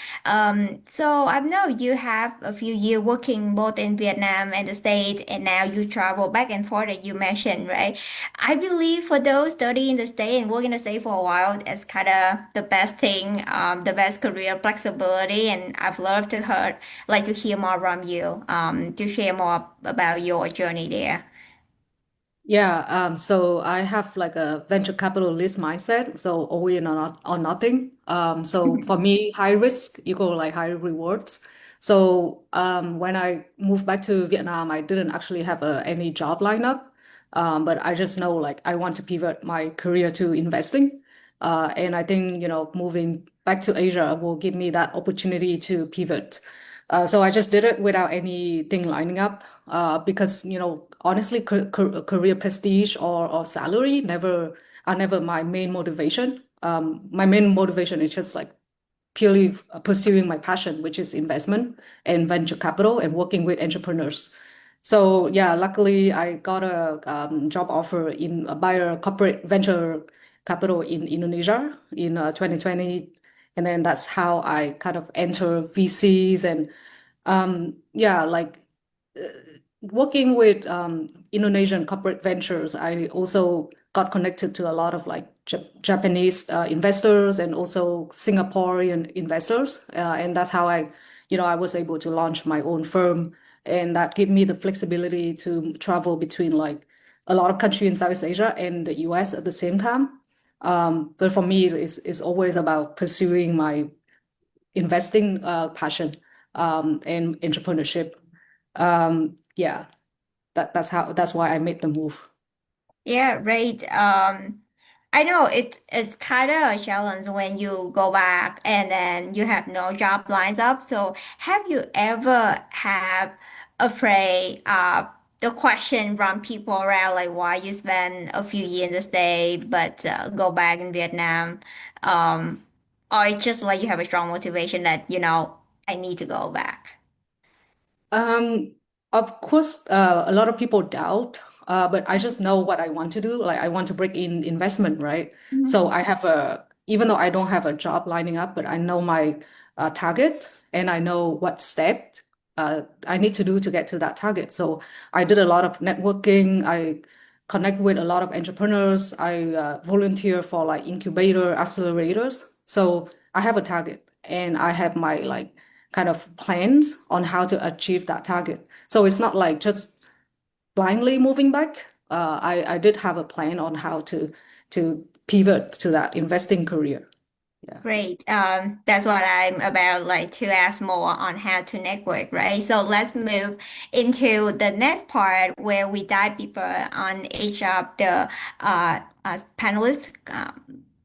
So I know you have a few years working both in Vietnam and the States, and now you travel back and forth, as you mentioned, right? I believe for those studying in the States and working in the States for a while, it's kind of the best thing, the best career flexibility, and I've loved to hear more from you, to share more about your journey there. Yeah, so I have like a venture capitalist mindset, so all in or nothing. So for me, high risk equal like high rewards. So when I moved back to Vietnam, I didn't actually have any job lineup, but I just know like I want to pivot my career to investing. And I think, moving back to Asia will give me that opportunity to pivot. So I just did it without anything lining up, because, honestly, career prestige or salary are never my main motivation. My main motivation is just like purely pursuing my passion, which is investment and venture capital and working with entrepreneurs. So yeah, luckily I got a job offer by a corporate venture capital in Indonesia in 2020. And then that's how I kind of enter VCs and yeah, like working with Indonesian corporate ventures, I also got connected to a lot of like Japanese investors and also Singaporean investors, and that's how I was able to launch my own firm, and that gave me the flexibility to travel between like a lot of countries in Southeast Asia and the US at the same time. But for me, it's always about pursuing my investing passion and entrepreneurship. Yeah, that's why I made the move. Yeah, right. I know it's kind of a challenge when you go back and then you have no job lines up. So have you ever have afraid of the question from people around like why you spend a few years in the States but go back in Vietnam? Or it's just like you have a strong motivation that, I need to go back. Um, of course, a lot of people doubt, but I just know what I want to do. Like I want to break in investment, right? So I have even though I don't have a job lining up, but I know my target and I know what step I need to do to get to that target. So I did a lot of networking. I connect with a lot of entrepreneurs. I volunteer for like incubator accelerators. So I have a target and I have my like kind of plans on how to achieve that target. So it's not like just blindly moving back. I did have a plan on how to pivot to that investing career. Yeah. Great. That's what I'm about, like to ask more on how to network, right? So let's move into the next part where we dive deeper on each of the panelists'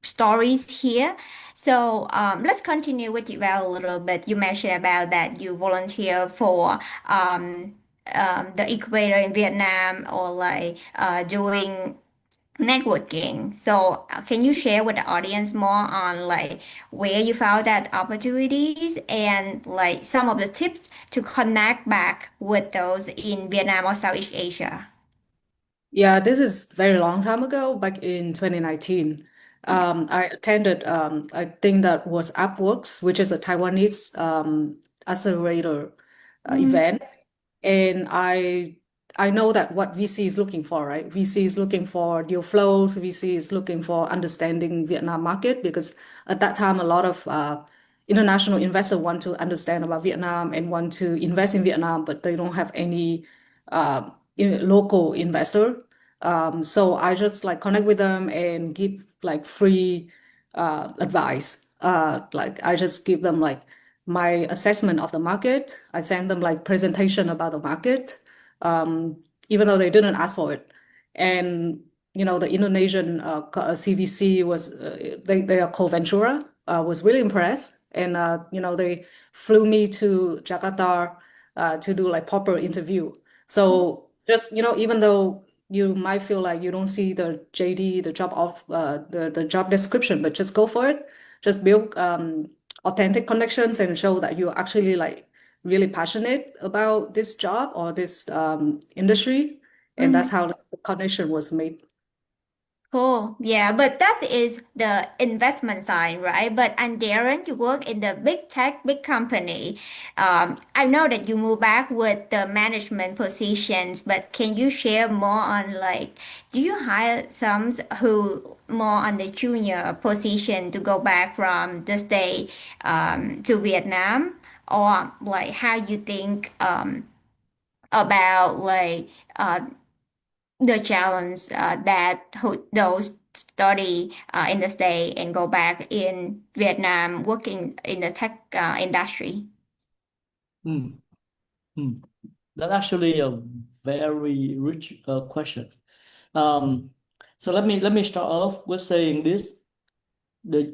stories here. So let's continue with you Val a little bit. You mentioned about that you volunteer for the equator in Vietnam or like doing networking. So can you share with the audience more on like where you found that opportunities and like some of the tips to connect back with those in Vietnam or Southeast Asia? Yeah, this is very long time ago, back in 2019. I attended I think that was AppWorks, which is a Taiwanese accelerator event. And I know that what VC is looking for, right? VC is looking for deal flows. VC is looking for understanding Vietnam market because at that time a lot of international investors want to understand about Vietnam and want to invest in Vietnam, but they don't have any local investor. So I just like connect with them and give like free advice. Like I just give them like my assessment of the market. I send them like presentation about the market, even though they didn't ask for it. And the Indonesian CVC was they are co-venturer, was really impressed, and they flew me to Jakarta to do like proper interview. So just even though you might feel like you don't see the JD, the job of the job description, but just go for it. Just build authentic connections and show that you're actually like really passionate about this job or this industry, and that's how the connection was made. Cool. Yeah, but that is the investment side, right? And Darren, you work in the big tech, big company. I know that you move back with the management positions, but can you share more on like, do you hire some who more on the junior position to go back from the state to Vietnam? Or like how you think about like the challenge that those study in the state and go back in Vietnam working in the tech industry? Hmm. That's actually a very rich question. So let me start off with saying this: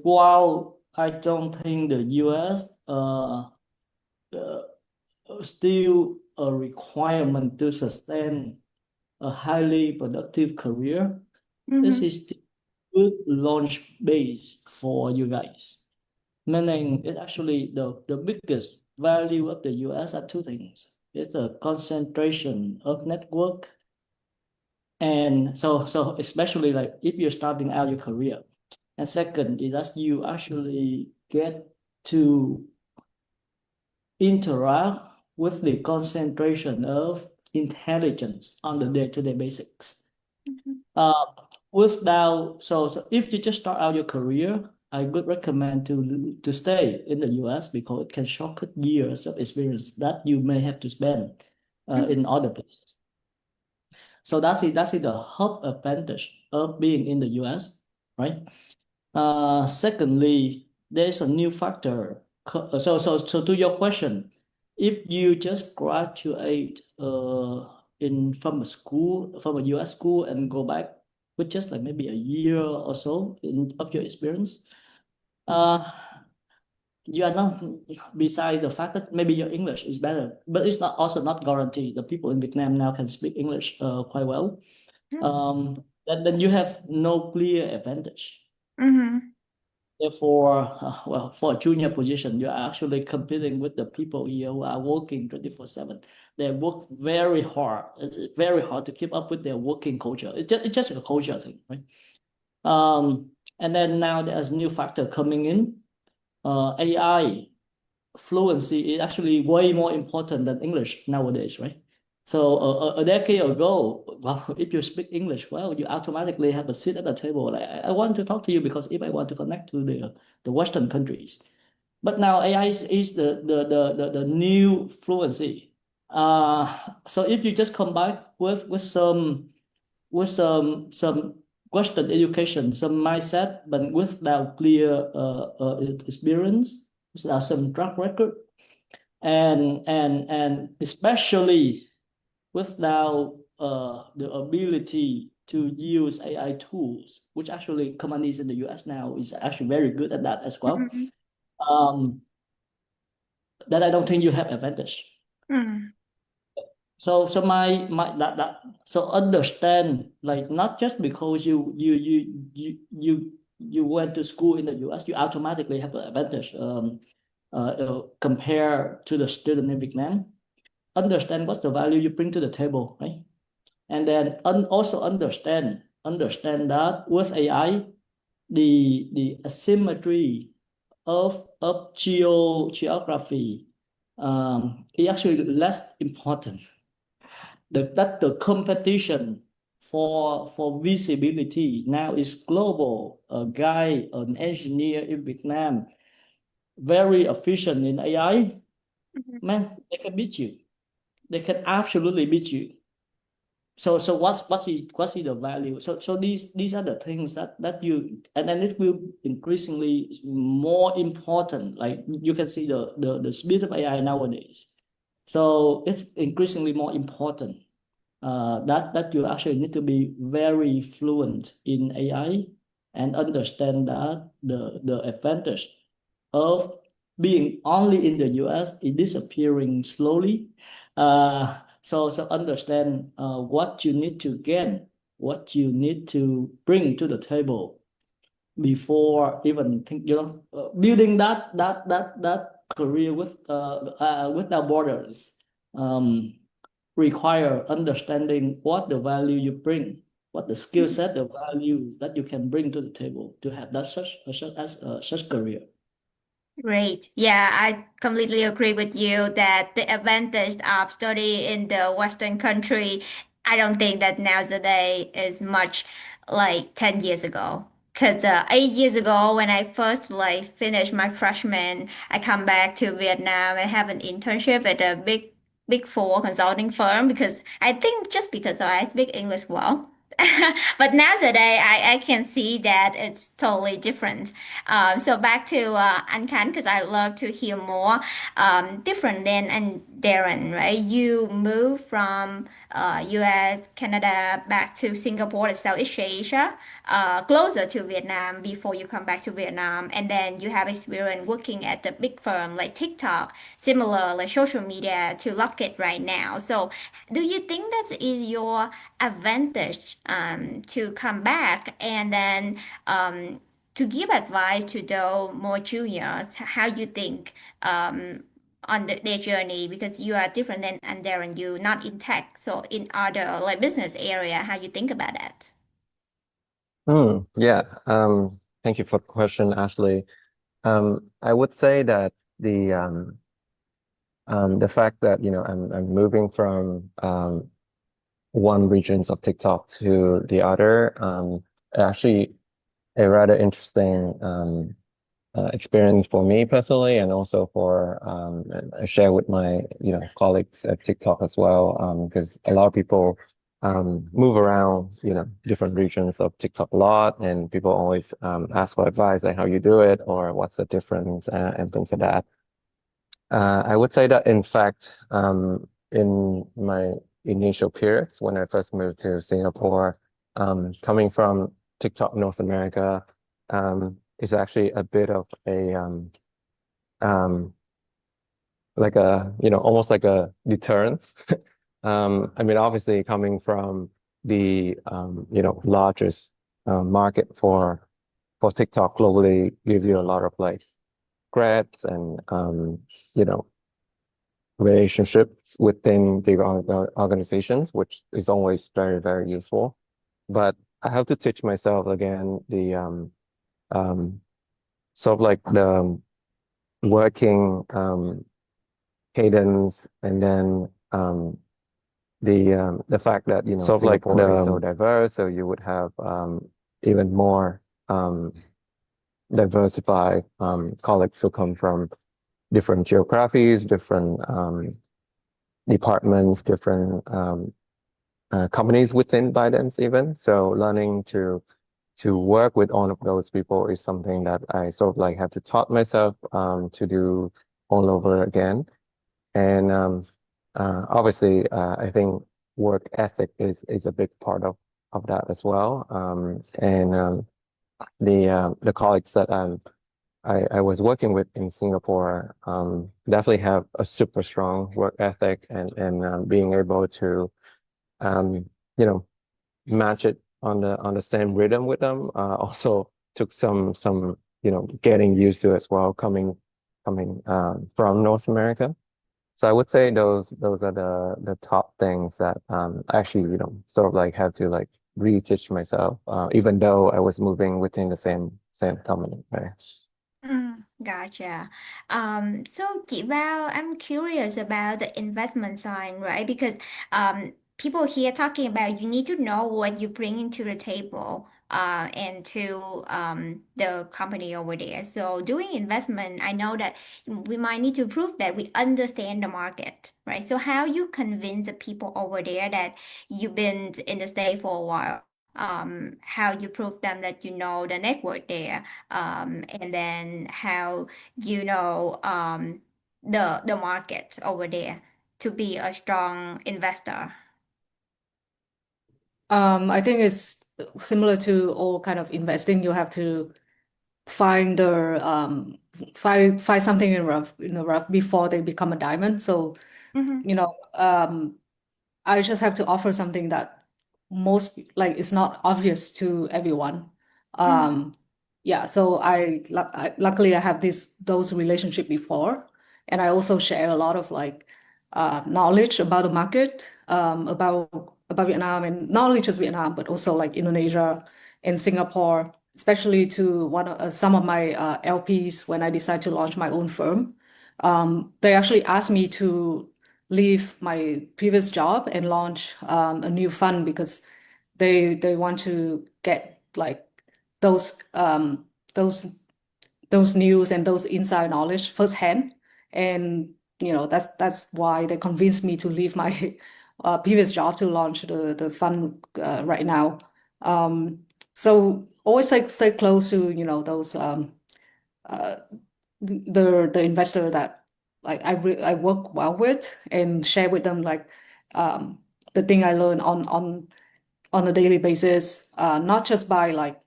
while I don't think the U.S. Still a requirement to sustain a highly productive career, this is still good launch base for you guys. Meaning it actually the biggest value of the US are two things. It's the concentration of network, and so especially like if you're starting out your career. And second is that you actually get to interact with the concentration of intelligence on the day-to-day basics. So if you just start out your career, I would recommend to stay in the US because it can shortcut years of experience that you may have to spend in other places. So that's the hub advantage of being in the US, right? Secondly, there's a new factor. So to your question, if you just graduate from a US school and go back with just like maybe a year or so of your experience, you are not, besides the fact that maybe your English is better, but it's not guaranteed. The people in Vietnam now can speak English quite well. Then you have no clear advantage. Therefore, for a junior position, you are actually competing with the people here who are working 24/7. They work very hard. It's very hard to keep up with their working culture. It's just a culture thing, right? And then now there's a new factor coming in. AI fluency is actually way more important than English nowadays, right? So a decade ago, well, if you speak English well, you automatically have a seat at the table. Like, I want to talk to you because if I want to connect to the Western countries. But now AI is the new fluency. So if you just come back with some Western education, some mindset, but without clear experience, without some track record, and especially without the ability to use AI tools, which actually companies in the US now is actually very good at that as well. That I don't think you have advantage. So understand, like, not just because you went to school in the US, you automatically have an advantage compared to the student in Vietnam. Understand what's the value you bring to the table, right? And then also understand that with AI, the asymmetry of geography is actually less important. That the competition for visibility now is global. A guy, an engineer in Vietnam very efficient in AI, Mhm. man, they can beat you. They can absolutely beat you. So what's the value? So these are the things that you, and then it will increasingly more important. Like you can see the speed of AI nowadays. So it's increasingly more important that you actually need to be very fluent in AI and understand that the advantage of being only in the US is disappearing slowly. So understand what you need to gain, what you need to bring to the table before even think, building that career without borders. Require understanding what the value you bring, what the skill set, the values that you can bring to the table to have that such career. Great. Yeah, I completely agree with you that the advantage of study in the Western country, I don't think that nowadays is much like 10 years ago. Because 8 years ago, when I first like finished my freshman, I come back to Vietnam and have an internship at a big four consulting firm because I think just because I speak English well. But nowadays, I can see that it's totally different. So back to anh Khanh, because I love to hear more. Different than and Darren, right? You moved from US, Canada, back to Singapore and Southeast Asia, closer to Vietnam before you come back to Vietnam. And then you have experience working at the big firm like TikTok, similar like social media to Locket right now. So do you think that is your advantage to come back and then to give advice to those more juniors, how you think on their journey, because you are different than and Darren, you not in tech, so in other like business area, how you think about that? Yeah. Thank you for the question, Ashley. I would say that the fact that I'm moving from one regions of TikTok to the other, actually a rather interesting experience for me personally, and also for I share with my colleagues at TikTok as well, because a lot of people move around different regions of TikTok a lot, and people always ask for advice like how you do it or what's the difference and things like that. I would say that in fact in my initial periods when I first moved to Singapore, coming from TikTok North America, is actually a bit of a like a almost like a deterrence. I mean, obviously coming from the largest market for TikTok globally give you a lot of like grabs and relationships within big organizations, which is always very, very useful. But I have to teach myself again the sort of like the working cadence, and then the fact that sort of like Singapore is so diverse, so you would have even more diversified colleagues who come from different geographies, different departments, different companies within ByteDance even. So learning to work with all of those people is something that I sort of like have to taught myself to do all over again. And obviously, I think work ethic is a big part of that as well. And the colleagues that I was working with in Singapore definitely have a super strong work ethic, and being able to match it on the same rhythm with them also took some getting used to as well, coming from North America. So I would say those are the top things that actually sort of like have to like reteach myself, even though I was moving within the same company, right? Gotcha. So chị Val, I'm curious about the investment side, right? Because people here talking about you need to know what you bring into the table and to the company over there. So doing investment, I know that we might need to prove that we understand the market, right? So how you convince the people over there that you've been in the state for a while? How you prove them that you know the network there, and then how you know the market over there to be a strong investor. I think it's similar to all kind of investing. You have to find find something in the rough before they become a diamond. So, you know, I just have to offer something that most like it's not obvious to everyone. Yeah, so luckily I have those relationship before, and I also share a lot of like knowledge about the market, about Vietnam, and not only just Vietnam, but also like Indonesia and Singapore, especially to some of my LPs when I decide to launch my own firm. They actually asked me to leave my previous job and launch a new fund because they want to get like those news and those inside knowledge firsthand. And that's why they convinced me to leave my previous job to launch the fund right now. So always like stay close to those the investor that like I work well with, and share with them like the thing I learn on a daily basis, not just by like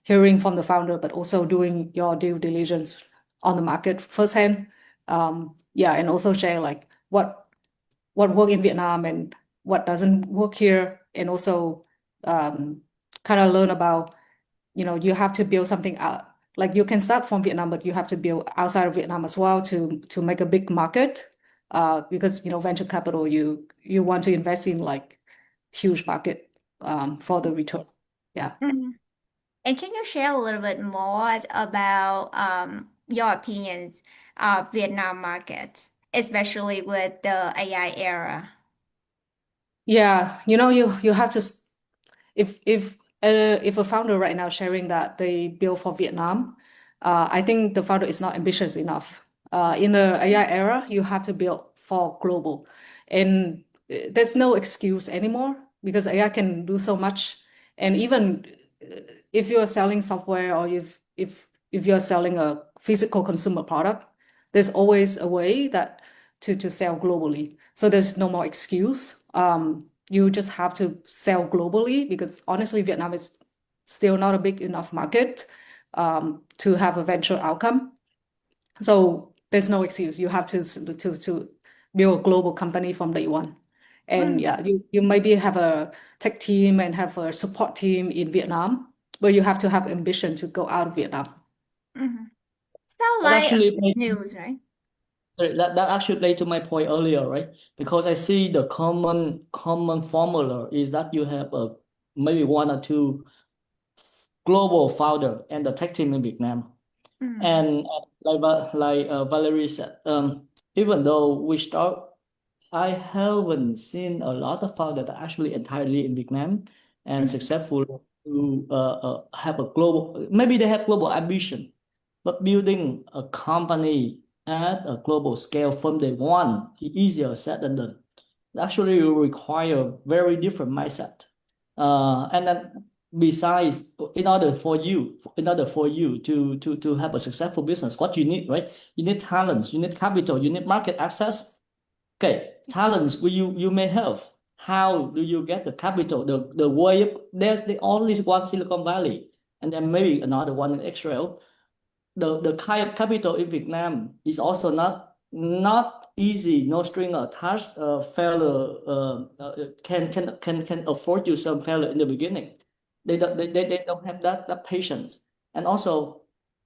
hearing from the founder, but also doing your due diligence on the market firsthand. Yeah, and also share like what work in Vietnam and what doesn't work here, and also kind of learn about you have to build something out. Like you can start from Vietnam, but you have to build outside of Vietnam as well to make a big market. Because venture capital, you want to invest in like huge market for the return. Yeah. And can you share a little bit more about your opinions of Vietnam markets, especially with the AI era? Yeah, you have to if a founder right now sharing that they build for Vietnam, I think the founder is not ambitious enough. In the AI era, you have to build for global, and there's no excuse anymore because AI can do so much. And even if you're selling software, or if you're selling a physical consumer product, there's always a way that to sell globally. So there's no more excuse. You just have to sell globally because honestly, Vietnam is still not a big enough market to have a venture outcome. So there's no excuse. You have to build a global company from day one. And yeah, you maybe have a tech team and have a support team in Vietnam, but you have to have ambition to go out of Vietnam. Sound That like actually made news, right? Sorry, that actually played to my point earlier, right? Because I see the common formula is that you have maybe one or two global founder and the tech team in Vietnam. And like Valerie said, even though I haven't seen a lot of founders that are actually entirely in Vietnam and successful to have a global, maybe they have global ambition, but building a company at a global scale from day one is easier said than done. It actually will require very different mindset. And then besides, in order for you to have a successful business, what you need, right? You need talents, you need capital, you need market access. Okay, talents you may have. How do you get the capital? The way there's the only one Silicon Valley, and then maybe another one in Israel. The kind of capital in Vietnam is also not easy. No string attached. Failure can afford you some failure in the beginning. They don't have that patience. And also,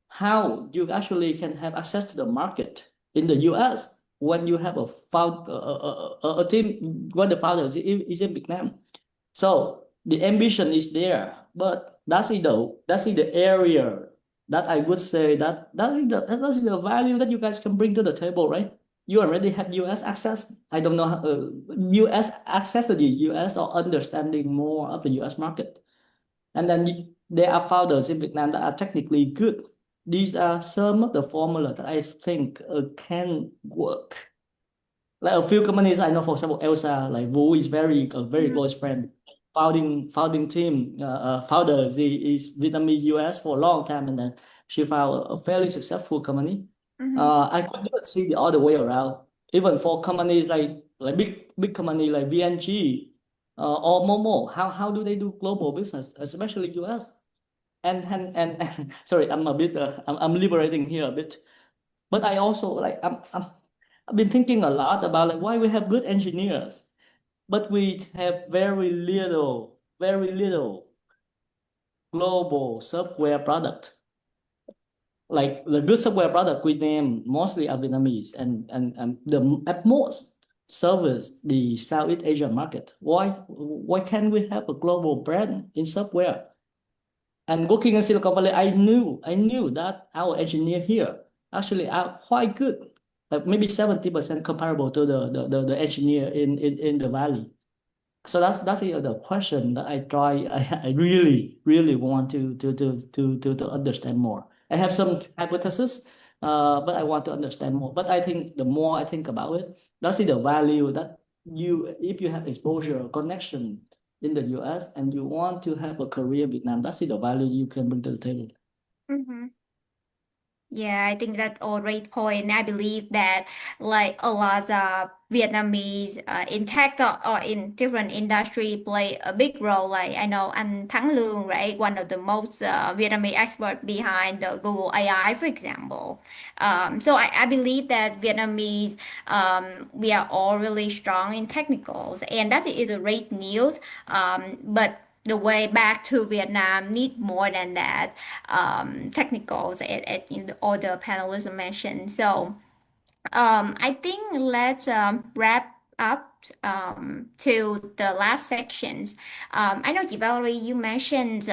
how you actually can have access to the market in the US when you have a team when the founder is in Vietnam. So the ambition is there, but that's the area that I would say that's the value that you guys can bring to the table, right? You already have US access. I don't know US access to the US or understanding more of the US market. And then there are founders in Vietnam that are technically good. These are some of the formula that I think can work. Like a few companies I know, for example, Elsa, like Vu is a very close friend. Founding team, founder is Vietnamese US for a long time, and then she found a fairly successful company. I could even see the other way around. Even for companies like big company like VNG or Momo, how do they do global business, especially US? And sorry, I'm a bit I'm liberating here a bit, but I also like I've been thinking a lot about like why we have good engineers, but we have very little global software product. Like the good software product we name mostly are Vietnamese and the at most service the Southeast Asian market. Why can't we have a global brand in software? And working in Silicon Valley, I knew that our engineer here actually are quite good, like maybe 70% comparable to the engineer in the valley. So that's the question that I really want to understand more. I have some hypothesis, but I want to understand more. But I think the more I think about it, that's the value that if you have exposure, connection in the US and you want to have a career in Vietnam, that's the value you can bring to the table. Yeah, I think that's a great point. I believe that like a lot of Vietnamese in tech or in different industry play a big role. Like I know anh Thắng Lương, right? One of the most Vietnamese expert behind the Google AI, for example. So I believe that Vietnamese, we are all really strong in technicals, and that is a great news. But the way back to Vietnam need more than that technicals all the panelists mentioned. So I think let's wrap up to the last sections. I know, Valerie, you mentioned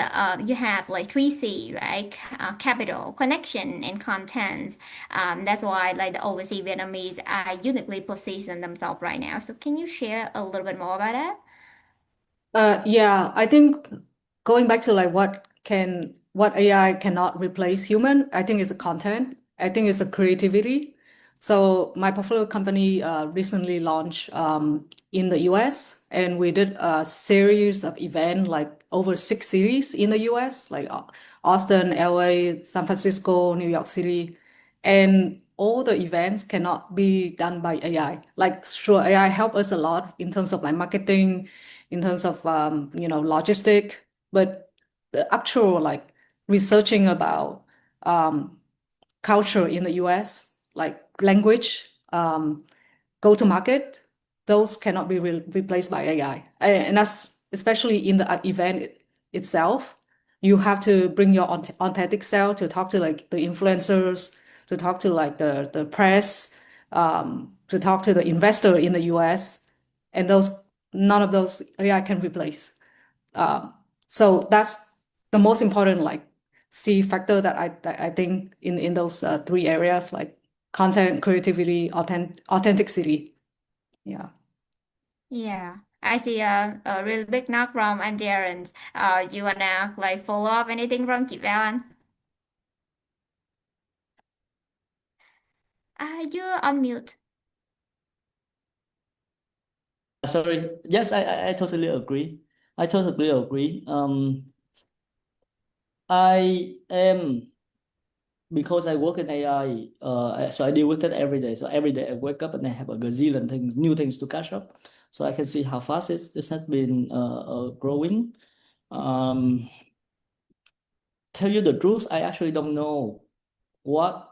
you have like 3C, right? Capital, connection, and content. That's why like the overseas Vietnamese are uniquely positioned themselves right now. So can you share a little bit more about that? Yeah, I think going back to like what AI cannot replace human, I think it's a content. I think it's a creativity. So my portfolio company recently launched in the US, and we did a series of events, like over 6 cities in the US, like Austin, LA, San Francisco, New York City, and all the events cannot be done by AI. Like sure, AI help us a lot in terms of like marketing, in terms of logistic, but the actual like researching about culture in the US, like language, go to market, those cannot be replaced by AI. And that's especially in the event itself. You have to bring your authentic self to talk to like the influencers, to talk to like the press, to talk to the investor in the US, and none of those AI can replace. So that's the most important like C factor that I think in those 3 areas, like content, creativity, authenticity. Yeah. Yeah, I see a really big knock from anh Darren. You wanna like follow up anything from chị Val? You're on mute. Sorry. Yes, I totally agree. I totally agree. I am, because I work in AI, so I deal with it every day. So every day I wake up and I have a gazillion things, new things to catch up. So I can see how fast this has been growing. Tell you the truth, I actually don't know what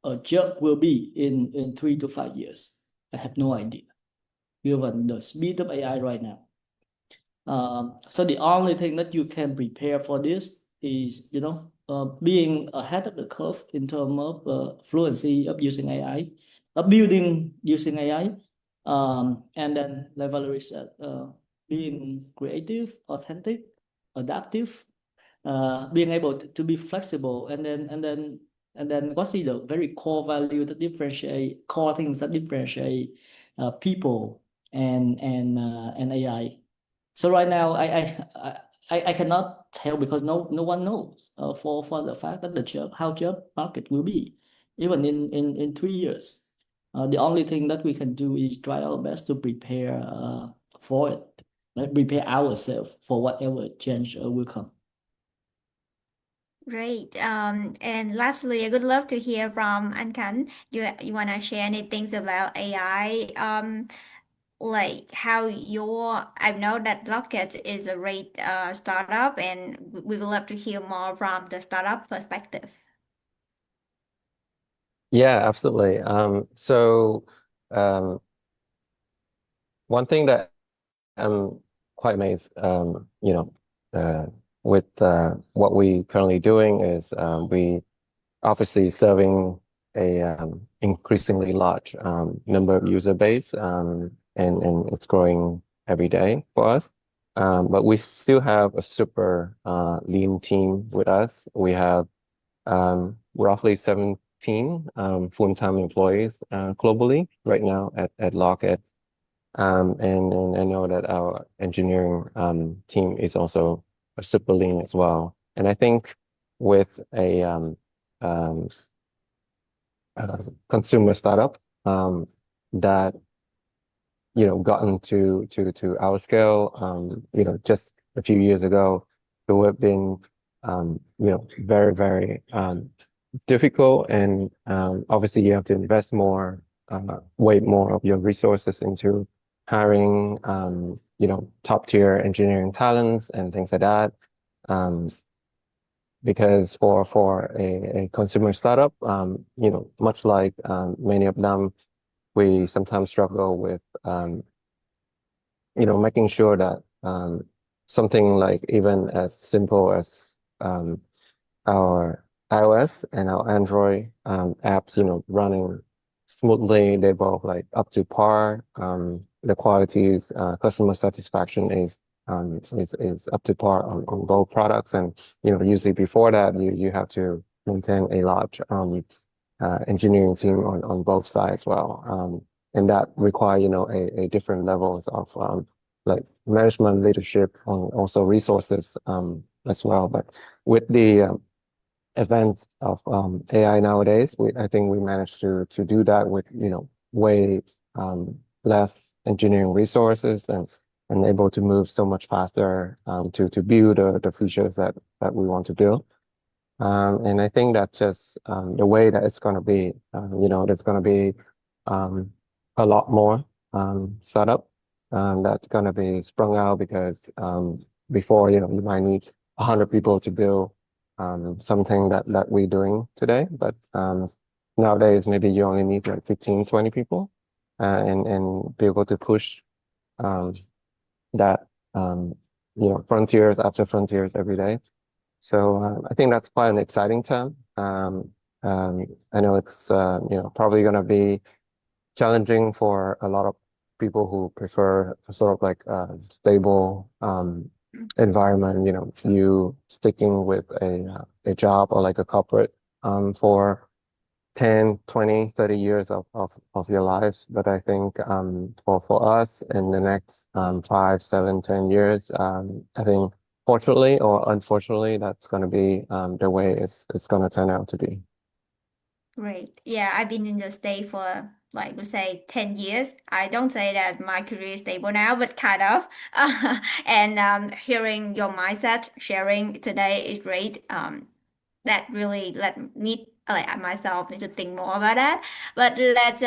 a job will be in 3 to 5 years. I have no idea, given the speed of AI right now. So the only thing that you can prepare for this is, being ahead of the curve in terms of fluency of using AI, of building using AI, and then, like Valerie said, being creative, authentic, adaptive, being able to be flexible, and then what's the very core value that differentiate core things that differentiate people and AI. So right now, I cannot tell because no one knows for the fact that how job market will be even in 3 years. The only thing that we can do is try our best to prepare for it, like prepare ourselves for whatever change will come. Great. And lastly, I would love to hear from anh Khánh. You wanna share anything about AI? Like how I know that Locket is a great startup, and we would love to hear more from the startup perspective. Yeah, absolutely. One thing that I'm quite amazed, with what we currently doing is we obviously serving a increasingly large number of user base, and it's growing every day for us. But we still have a super lean team with us. We have roughly 17 full-time employees globally right now at Locket. And I know that our engineering team is also super lean as well. And I think with a consumer startup that gotten to our scale, just a few years ago, it would have been very, very difficult, and obviously you have to invest more, way more of your resources into hiring top tier engineering talents and things like that. Because for a consumer startup, much like many of them, we sometimes struggle with making sure that something like even as simple as our iOS and our Android apps, running smoothly, they both like up to par. The qualities, customer satisfaction is up to par on both products, and usually before that you have to maintain a large engineering team on both sides as well, and that require a different levels of like management, leadership, and also resources as well. But with the advance of AI nowadays, I think we managed to do that with way less engineering resources, and able to move so much faster to build the features that we want to build. And I think that just the way that it's going to be, there's going to be a lot more startup that's going to be sprung out, because before, you might need 100 people to build something that we're doing today. But nowadays, maybe you only need like 15, 20 people and be able to push that, frontiers after frontiers every day. So I think that's quite an exciting time. I know it's probably going to be challenging for a lot of people who prefer a sort of like stable environment. You sticking with a job or like a corporate for 10, 20, 30 years of your lives. But I think for us in the next 5, 7, 10 years, I think fortunately or unfortunately, that's going to be the way it's going to turn out to be. Great. Yeah, I've been in the state for like we say 10 years. I don't say that my career is stable now, but kind of. And hearing your mindset sharing today is great. That really let me like myself need to think more about that. But let's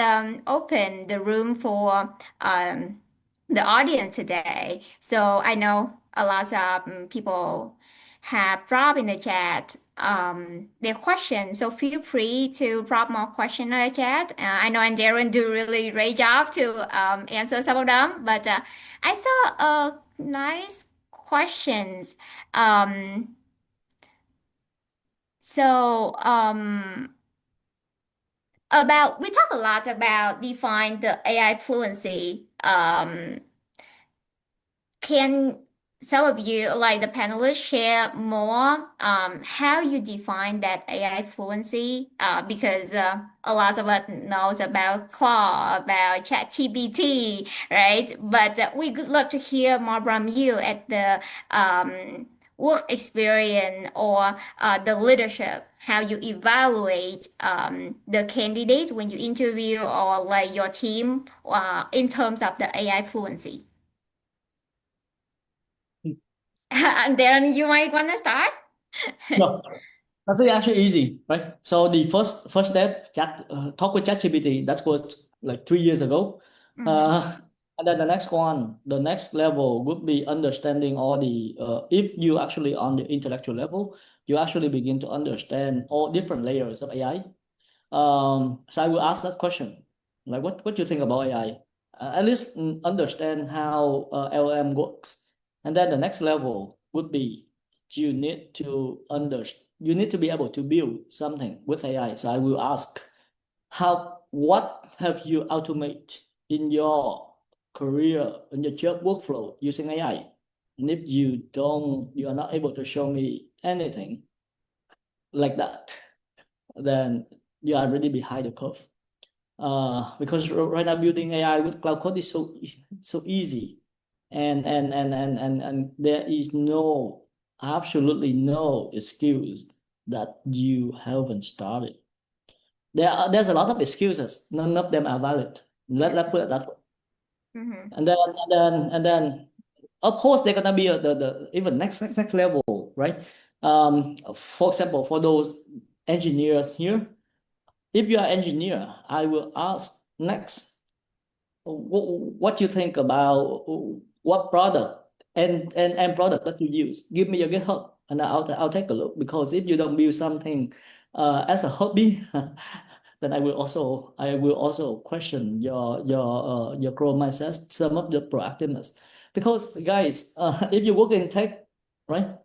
open the room for the audience today. So I know a lot of people have dropped in the chat their questions. So feel free to drop more questions in the chat. I know and Darren do really great job to answer some of them. But I saw a nice questions. So about we talk a lot about define the AI fluency. Can some of you, like the panelists, share more how you define that AI fluency, because a lot of us knows about Claude, about ChatGPT, right? But we would love to hear more from you at the work experience or the leadership, how you evaluate the candidates when you interview or like your team in terms of the AI fluency. And Darren, you might want to start. No, that's actually easy, right? So the first step, talk with ChatGPT. That was like 3 years ago. And then the next one, the next level would be understanding all the if you actually on the intellectual level, you actually begin to understand all different layers of AI. So I will ask that question, like what do you think about AI? At least understand how LLM works. And then the next level would be you need to be able to build something with AI. So I will ask what have you automate in your career, in your job workflow using AI? And if you are not able to show me anything like that, then you are already behind the curve. Because right now building AI with cloud code is so easy, and there is absolutely no excuse that you haven't started. There's a lot of excuses. None of them are valid. Let's put it that way. And then of course they're gonna be the even next level, right? For example, for those engineers here, if you are an engineer, I will ask next, what you think about what product and product that you use. Give me your GitHub, and I'll take a look. Because if you don't build something as a hobby, then I will also question your growth mindset, some of the proactiveness. Because guys, if you work in tech, right,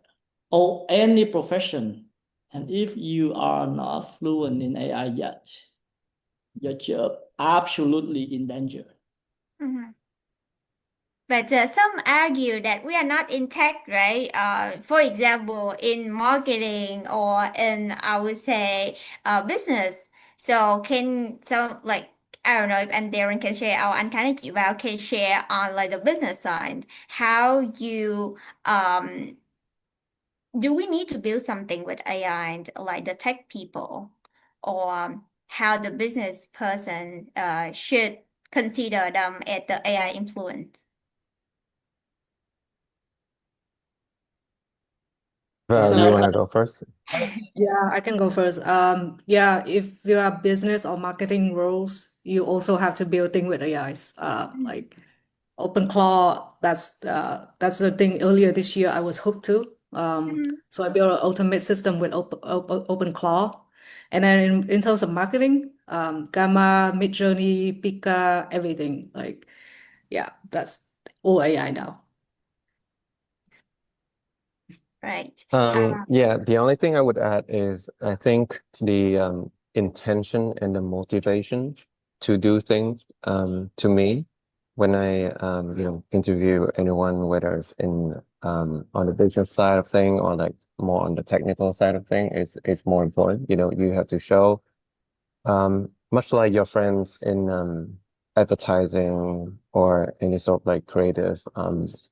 or any profession, and if you are not fluent in AI yet, your job absolutely in danger. But some argue that we are not in tech, right? For example, in marketing or in, I would say, business. So like, I don't know if Darren can share, or anh Khanh chị Vào can share on like the business side, how you do we need to build something with AI and like the tech people, or how the business person should consider them as the AI influence? Val, you want to go first? Yeah, I can go first. Yeah, if you have business or marketing roles, you also have to build things with AIs. Like OpenClaw, that's the thing. Earlier this year, I was hooked to. So I built an ultimate system with OpenClaw. And then in terms of marketing, Gamma, Midjourney, Pika, everything. Like, yeah, that's all AI now. Right. Yeah, the only thing I would add is I think the intention and the motivation to do things, to me, when I interview anyone, whether it's in on the business side of thing or like more on the technical side of thing, is more important. You have to show, much like your friends in advertising or any sort of like creative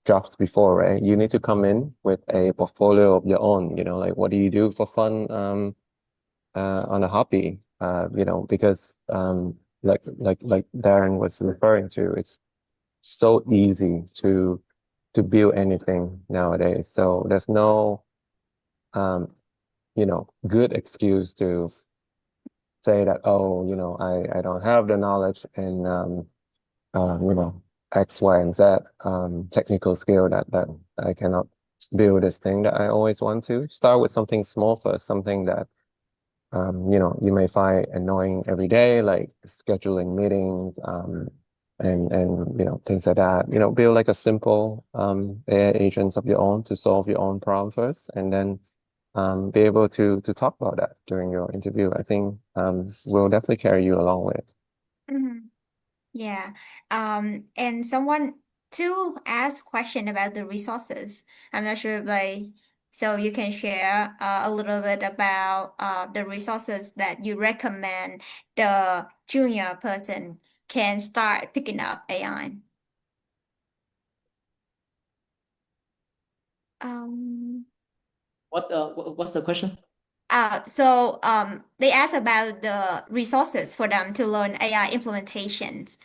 jobs before, right? You need to come in with a portfolio of your own, like what do you do for fun on a hobby, because like Darren was referring to, it's so easy to build anything nowadays. So there's no good excuse to say that, I don't have the knowledge in X, Y, and Z technical skill that I cannot build this thing that I always want to. Start with something small first, something that you may find annoying every day, like scheduling meetings and things like that. Build like a simple AI agents of your own to solve your own problem first, and then be able to talk about that during your interview. I think will definitely carry you a long way. Yeah. And someone to ask question about the resources. I'm not sure if so you can share a little bit about the resources that you recommend the junior person can start picking up AI. What's the question? So they asked about the resources for them to learn AI implementations,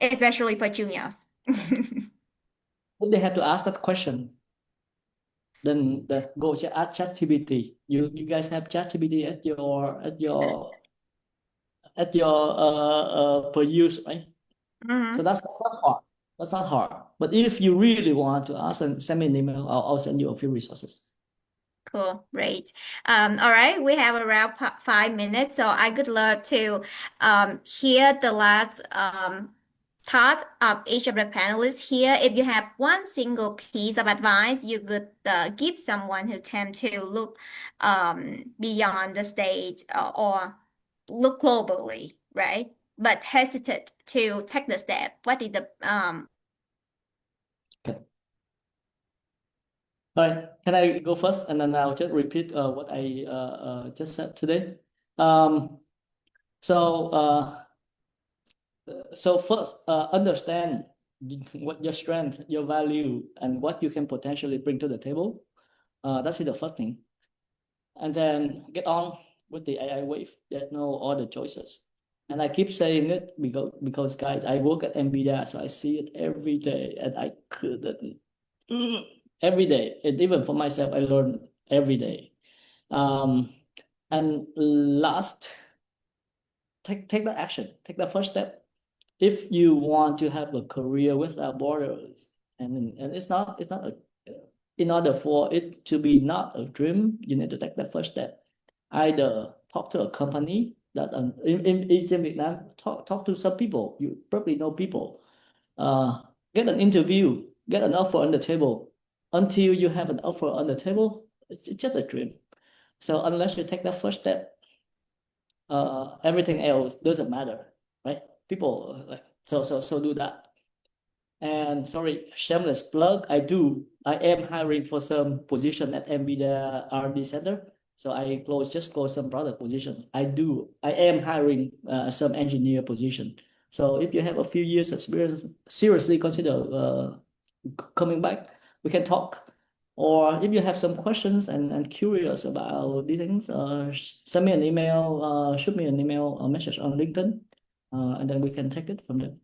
especially for juniors. If they have to ask that question, then go ask ChatGPT. You guys have ChatGPT at your per use, right? So that's not hard. That's not hard. But if you really want to ask, and send me an email. I'll send you a few resources. Cool, great. All right, we have around 5 minutes, so I would love to hear the last thought of each of the panelists here. If you have one single piece of advice you could give someone who tend to look beyond the stage or look globally, right? But hesitate to take the step, what is the All right, can I go first, and then I'll just repeat what I just said today. So first, understand what your strength, your value, and what you can potentially bring to the table. That's the first thing. And then get on with the AI wave. There's no other choices. And I keep saying it because guys, I work at NVIDIA, so I see it every day, and I couldn't. Every day, and even for myself, I learn every day. And last, take the action, take the first step. If you want to have a career without borders, and it's not in order for it to be not a dream, you need to take the first step. Either talk to a company that is in Vietnam, talk to some people. You probably know people. Get an interview, get an offer on the table. Until you have an offer on the table, it's just a dream. So unless you take that first step, everything else doesn't matter, right? People so do that. And sorry, shameless plug. I am hiring for some position at NVIDIA R&D Center. So I just closed some product positions. I am hiring some engineer position. So if you have a few years experience, seriously consider coming back. We can talk. Or if you have some questions and curious about these things, send me an email, shoot me an email or message on LinkedIn, and then we can take it from there.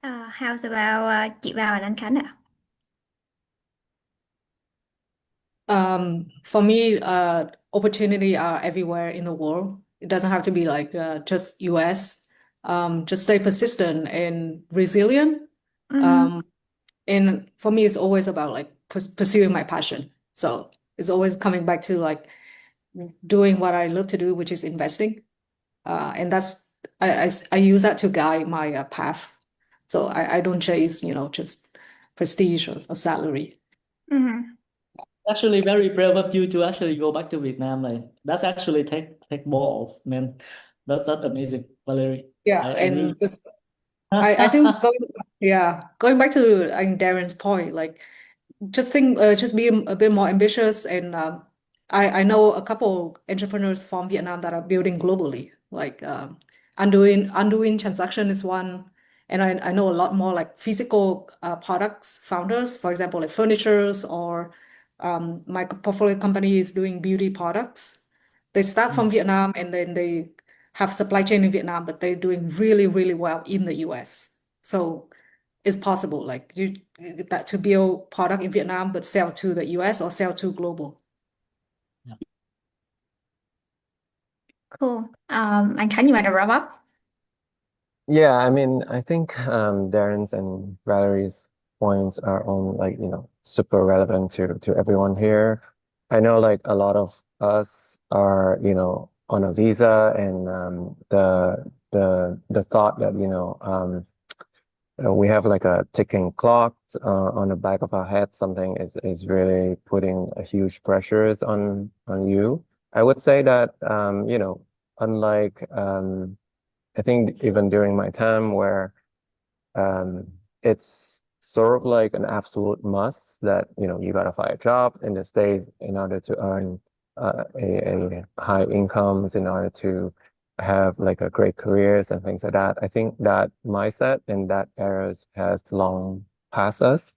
How's about chị Vào and anh Khánh ạ? For me, opportunity are everywhere in the world. It doesn't have to be like just US. Just stay persistent and resilient. And for me, it's always about like pursuing my passion. So it's always coming back to like doing what I love to do, which is investing. And that's I use that to guide my path. So I don't chase, just prestige or salary. Actually, very brave of you to actually go back to Vietnam. Like that's actually take balls, man. That's amazing, Valerie. Yeah, and I think going back to Darren's point, like just be a bit more ambitious. And I know a couple entrepreneurs from Vietnam that are building globally. Like Undoing Transaction is one, and I know a lot more like physical products founders, for example, like furnitures, or my portfolio company is doing beauty products. They start from Vietnam and then they have supply chain in Vietnam, but they're doing really, really well in the US. So it's possible, like that to build product in Vietnam, but sell to the US or sell to global. Yeah. Cool. Anh Khánh, you want to wrap up? Yeah, I mean, I think Darren's and Valerie's points are all like, super relevant to everyone here. I know like a lot of us are, on a visa, and the thought that, we have like a ticking clock on the back of our head, something is really putting a huge pressures on you. I would say that, unlike, I think even during my time where it's sort of like an absolute must that, you know, you gotta find a job in the States in order to earn a high incomes, in order to have like a great careers and things like that. I think that mindset and that era has long past us.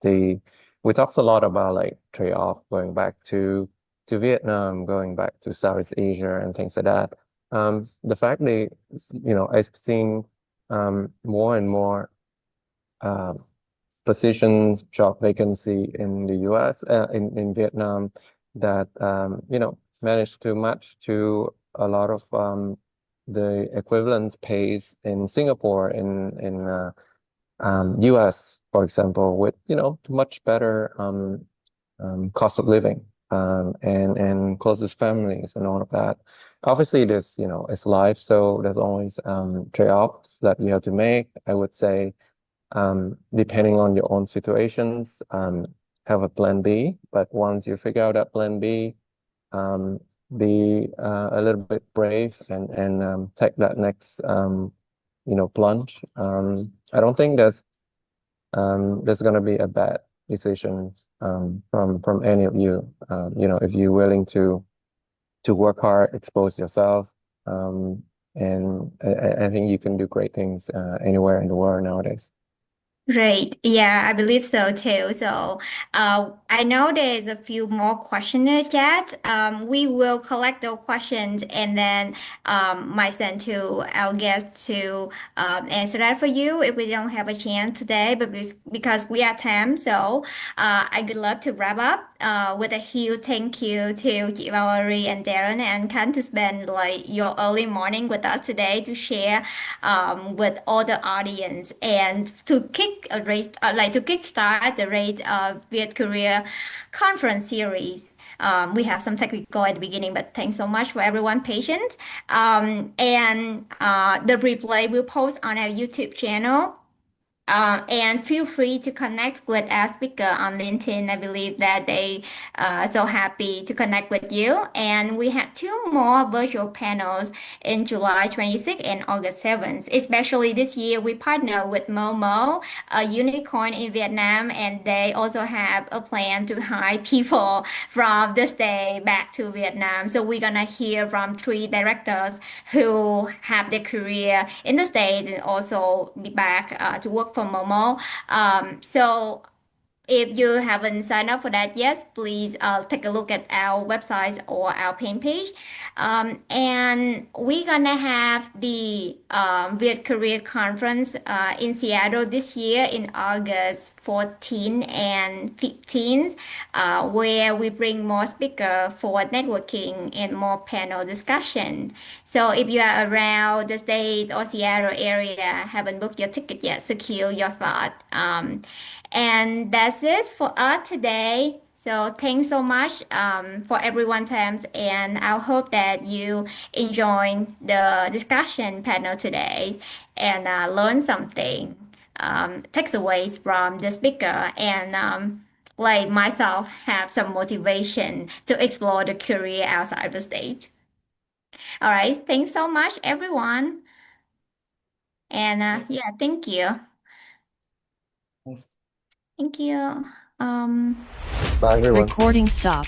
We talked a lot about like trade-off, going back to Vietnam, going back to Southeast Asia and things like that. The fact that, you know, I've seen more and more positions, job vacancy in the US, in Vietnam, that you know, managed to match to a lot of the equivalent pays in Singapore, in US, for example, with, you know, much better cost of living, and closest families and all of that. Obviously, there's, you know, it's life, so there's always trade-offs that you have to make. I would say, depending on your own situations, have a plan B. But once you figure out that plan B, be a little bit brave and take that next you know, plunge. I don't think there's gonna be a bad decision from any of you. You know, if you're willing to work hard, expose yourself, and I think you can do great things anywhere in the world nowadays. Great. Yeah, I believe so too. So, I know there's a few more questions in the chat. We will collect those questions and then might send to our guests to answer that for you if we don't have a chance today. But because we are time, so I would love to wrap up with a huge thank you to chị Valerie and Darren and Khanh to spend like your early morning with us today to share with all the audience and to kickstart the Viet Career Conference series. We have some technical at the beginning, but thanks so much for everyone patient. And the replay will post on our YouTube channel. And feel free to connect with our speaker on LinkedIn. I believe that they so happy to connect with you. And we have 2 more virtual panels in July 26th and August 7th. Especially this year, we partner with Momo, a unicorn in Vietnam, and they also have a plan to hire people from the States back to Vietnam. So we're gonna hear from 3 directors who have their career in the States and also be back to work for Momo. So if you haven't signed up for that yet, please take a look at our website or our page. And we're gonna have the Viet Career Conference in Seattle this year in August 14 and 15, where we bring more speakers for networking and more panel discussion. So if you are around the state or Seattle area, haven't booked your ticket yet, secure your spot. And that's it for us today. So thanks so much for everyone's time, and I hope that you enjoyed the discussion panel today and learn something, takeaways from the speaker, and like myself, have some motivation to explore the career outside the state. All right, thanks so much, everyone. And yeah, thank you. Thanks. Thank you. Bye everyone. Recording stop.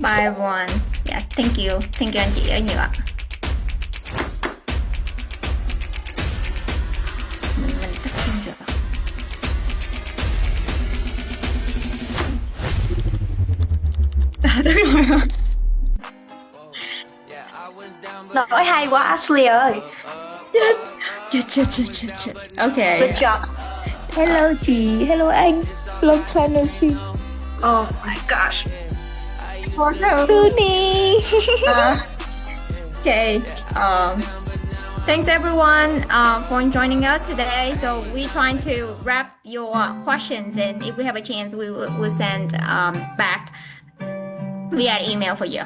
Bye everyone. Yeah, thank you. Thank you anh chị rất nhiều ạ. Mình tắt phim rồi ạ. Nói hay quá Ashley ơi. Chết. Okay. Good job. Hello chị, hello anh. Long time no see. Oh my gosh. Tuni. Okay. Thanks everyone for joining us today. So we're trying to wrap your questions, and if we have a chance, we will send back via email for you.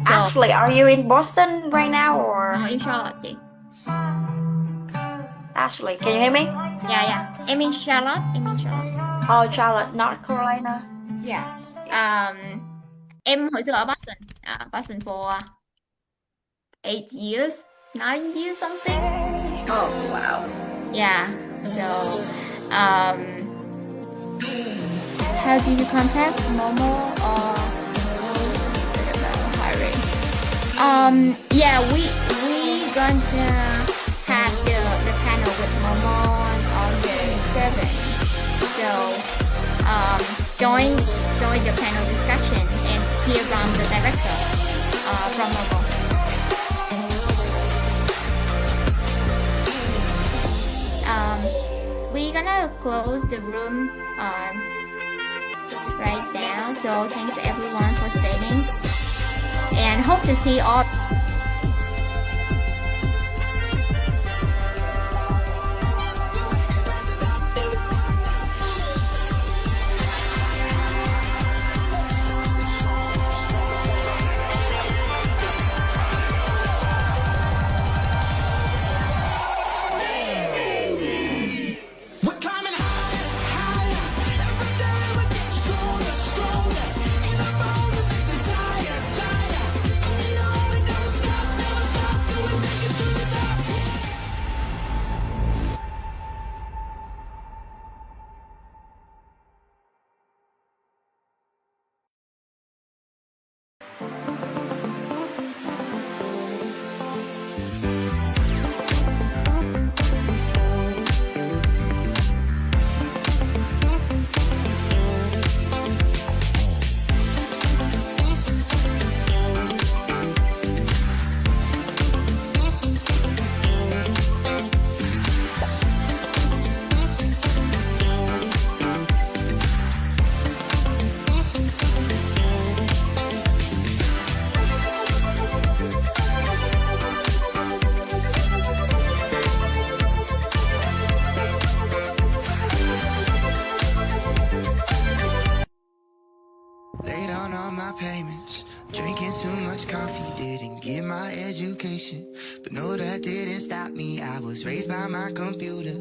So, Ashley, are you in Boston right now or? in Charlotte, chị. Ashley, can you hear me? Yeah. I'm in Charlotte. Oh, Charlotte, North Carolina. Yeah. Em hồi xưa ở Boston. Boston for 8 years, 9 years something. Oh, wow. Yeah. So, how do you contact Momo or hiring? Yeah, we going to have the panel with Momo on the 7th. So, join the panel discussion and hear from the director from Momo. We're gonna close the room right now. So thanks everyone for staying, and hope to see all. Late on all my payments, drinking too much coffee, didn't get my education. But no, that didn't stop me. I was raised by my computer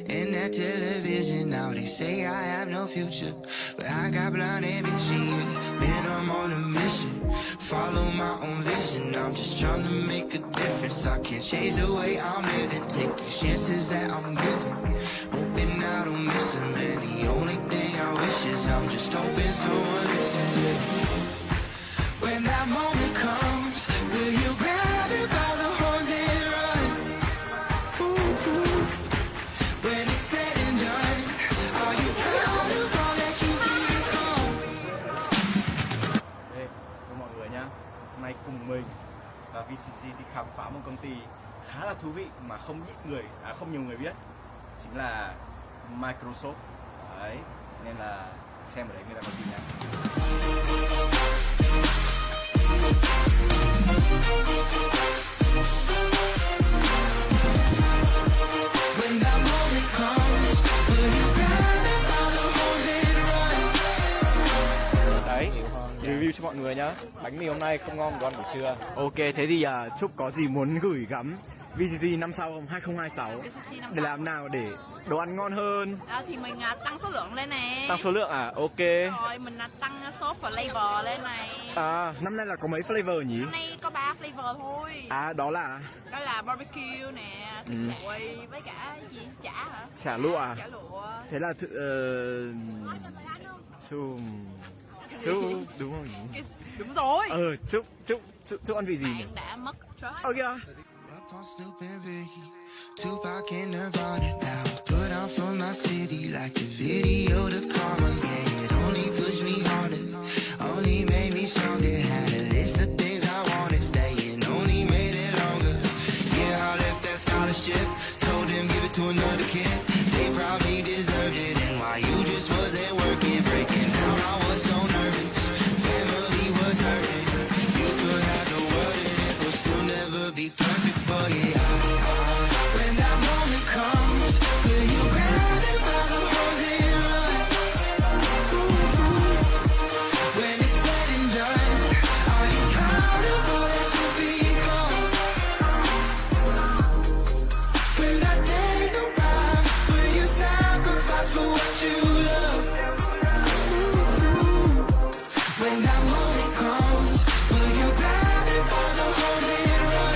and that television. Now they say I have no future, but I got blind ambition. Yeah, man, I'm on a mission, follow my own vision. I'm just trying to make a difference. I can't change the way I'm living, take the chances that I'm given, hoping I don't miss them. And the only thing I wish is I'm just hoping someone listens. Yeah. When that moment comes, will you grab it by the horns and run? Ooh, ooh. When it's said and done, are you proud of all that you've become? Hey, chào mọi người nhá. Hôm nay cùng mình và VCC đi khám phá một công ty khá là thú vị mà không nhiều người biết, chính là Microsoft. Đấy, nên là xem ở đấy người ta có gì nhá. Đấy, review cho mọi người nhá. Bánh mì hôm nay không ngon, đồ ăn buổi trưa. Ok, thế thì Trúc có gì muốn gửi gắm VCC năm sau không? 2026 để làm nào để đồ ăn ngon hơn? Thì mình tăng số lượng lên nè. Tăng số lượng à? Ok. Rồi mình tăng số flavor lên này. Năm nay là có mấy flavor nhỉ? Năm nay có 3 flavor thôi. Đó là barbecue nè, thịt chuỗi với cả gì? Chả hả? Chả lụa à? Chả lụa. Thế là đúng không nhỉ? Đúng rồi. Chúc ăn vị gì nhỉ? Bạn đã mất trust. Ok. Up on Snoop and Biggie, Tupac and Nirvana. Now put on for my city like the video to karma. Yeah, it only pushed me harder, only made me stronger. Had a list of things I wanted, staying only made it longer. Yeah, I left that scholarship, told them give it to another kid. They probably deserved it, and while you just wasn't working, breaking down, I was so nervous. Family was hurting. You could have the world and it will still never be perfect for you. When that moment comes, will you grab it by the horns and run? When it's said and done, are you proud of all that you've become? When that day arrives, will you sacrifice for what you love? When that moment comes, will you grab it by the horns and run?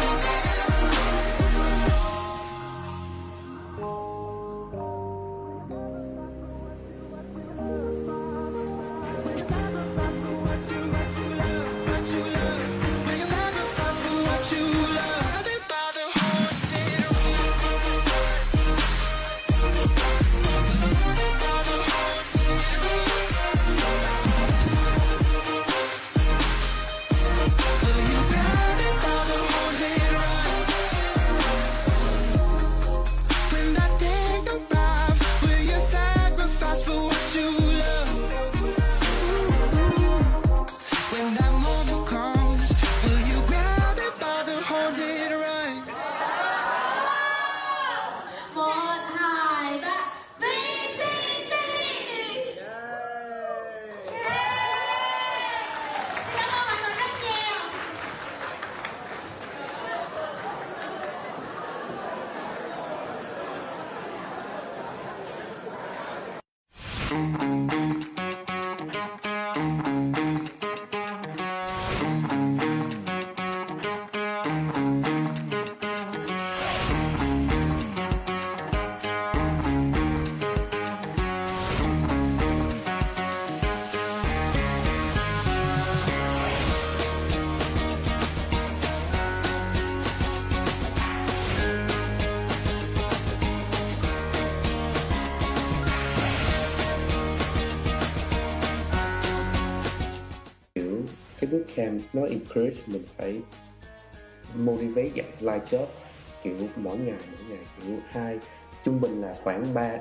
cái bootcamp nó encourage mình phải motivate dạng live job, kiểu mỗi ngày kiểu trung bình là khoảng 3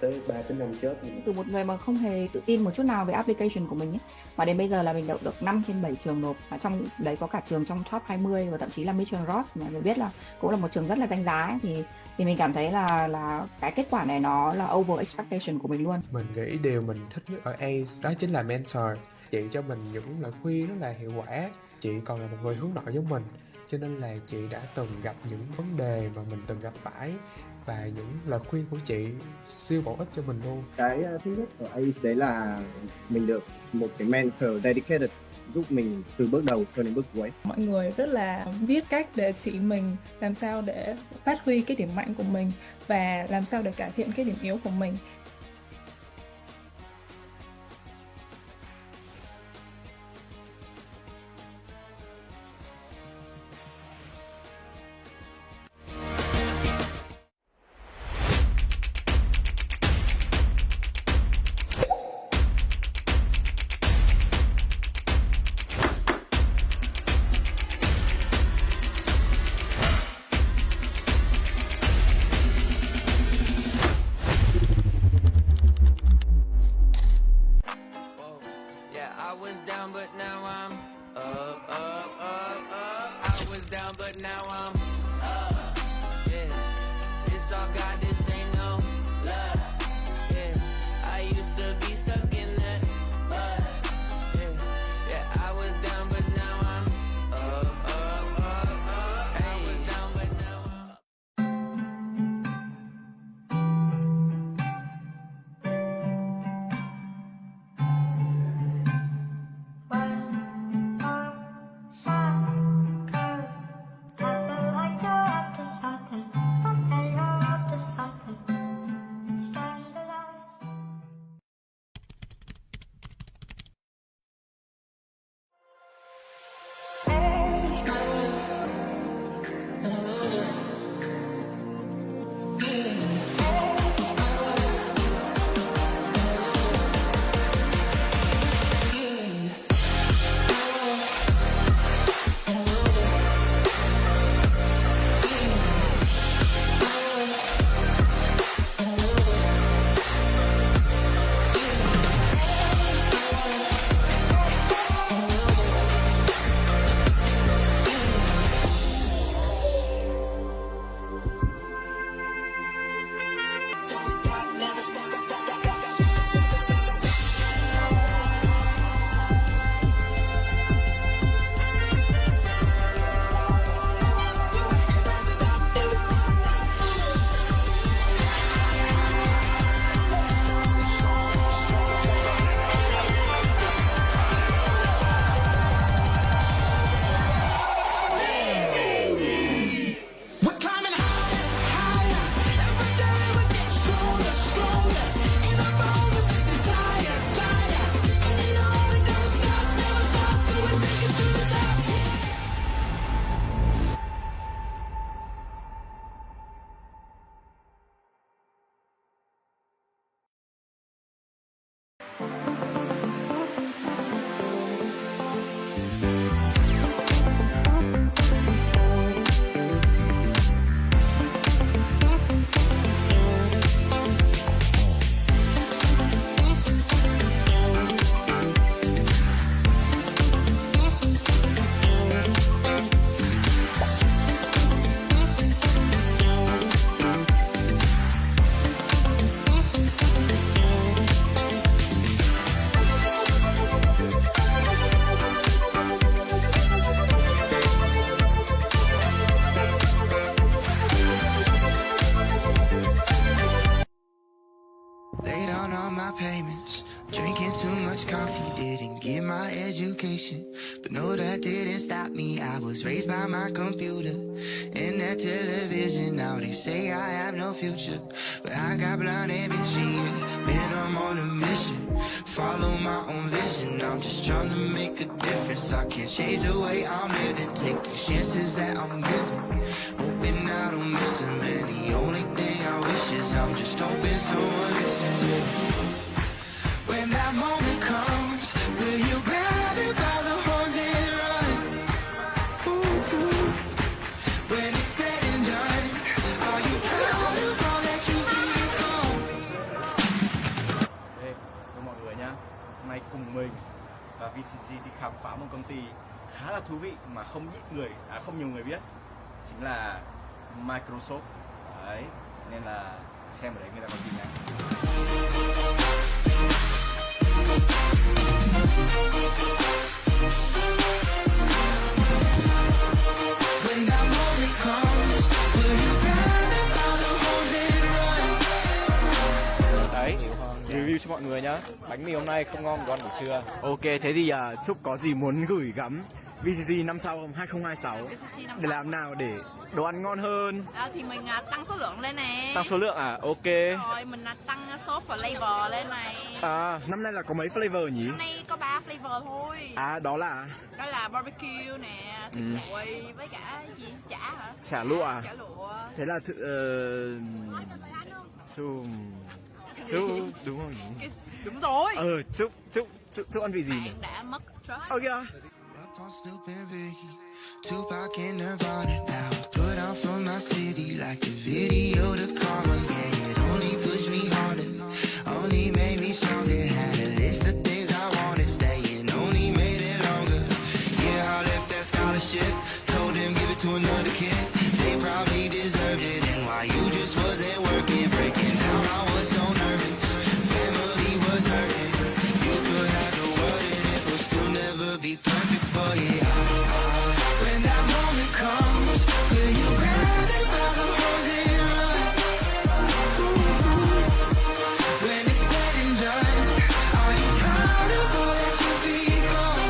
tới 5 job. Từ một người mà không hề tự tin một chút nào về application của mình ấy, mà đến bây giờ là mình đậu được 5 trên 7 trường nộp, và trong những đấy có cả trường trong top 20 và thậm chí là mission Ross mà mình biết là cũng là một trường rất là danh giá ấy, thì mình cảm thấy là cái kết quả này nó là over expectation của mình luôn. Mình nghĩ điều mình thích nhất ở ACE đó chính là mentor. Chị cho mình những lời khuyên rất là hiệu quả. Chị còn là một người hướng nội giống mình, cho nên là chị đã từng gặp những vấn đề mà mình từng gặp phải, và những lời khuyên của chị siêu bổ ích cho mình luôn. Cái thứ nhất của ACE đấy là mình được một cái mentor dedicated giúp mình từ bước đầu cho đến bước cuối. Mọi người rất là biết cách để chỉ mình làm sao để phát huy cái điểm mạnh của mình và làm sao để cải thiện cái điểm yếu của mình. education, but no, that didn't stop me. I was raised by my computer and that television. Now they say I have no future, but I got blind ambition, yeah. Man, I'm on a mission, follow my own vision. I'm just trying to make a difference. I can't change the way I'm living, take the chances that I'm given, hoping I don't miss them. And the only thing I wish is I'm just hoping someone listens, yeah. When that moment comes, will you grab it by the horn VCC đi khám phá một công ty khá là thú vị mà không nhiều người biết, chính là Microsoft. Đấy, nên là xem ở đấy người ta có gì nhé. Đấy, review cho mọi người nhá. Bánh mì hôm nay không ngon, đồ ăn buổi trưa. Ok, thế thì Trúc có gì muốn gửi gắm VCC năm sau không? 2026 để làm nào để đồ ăn ngon hơn? Thì mình tăng số lượng lên nè. Tăng số lượng à? Ok. Rồi mình tăng số flavor lên này. Năm nay là có mấy flavor nhỉ? Năm nay có 3 flavor thôi. Đó là barbecue nè, thịt chuỗi với cả gì? Chả hả? Chả lụa à? Chả lụa. Thế là đúng không nhỉ? Đúng rồi. Chúc ăn vị gì nhỉ? Bạn đã mất trust. Ok. On Snoop and Vicky, Tupac and Nirvana. Now I put on for my city like the video to karma. Yeah, it only pushed me harder, only made me stronger. Had a list of things I wanted, staying only made it longer. Yeah, I left that scholarship, told them give it to another kid. They probably deserved it, and why you just wasn't working, breaking down. I was so nervous, family was hurting. You could have the world and it will still never be perfect for you. When that moment comes, will you grab it by the horns and run? When it's said and done, are you proud of all that you've become?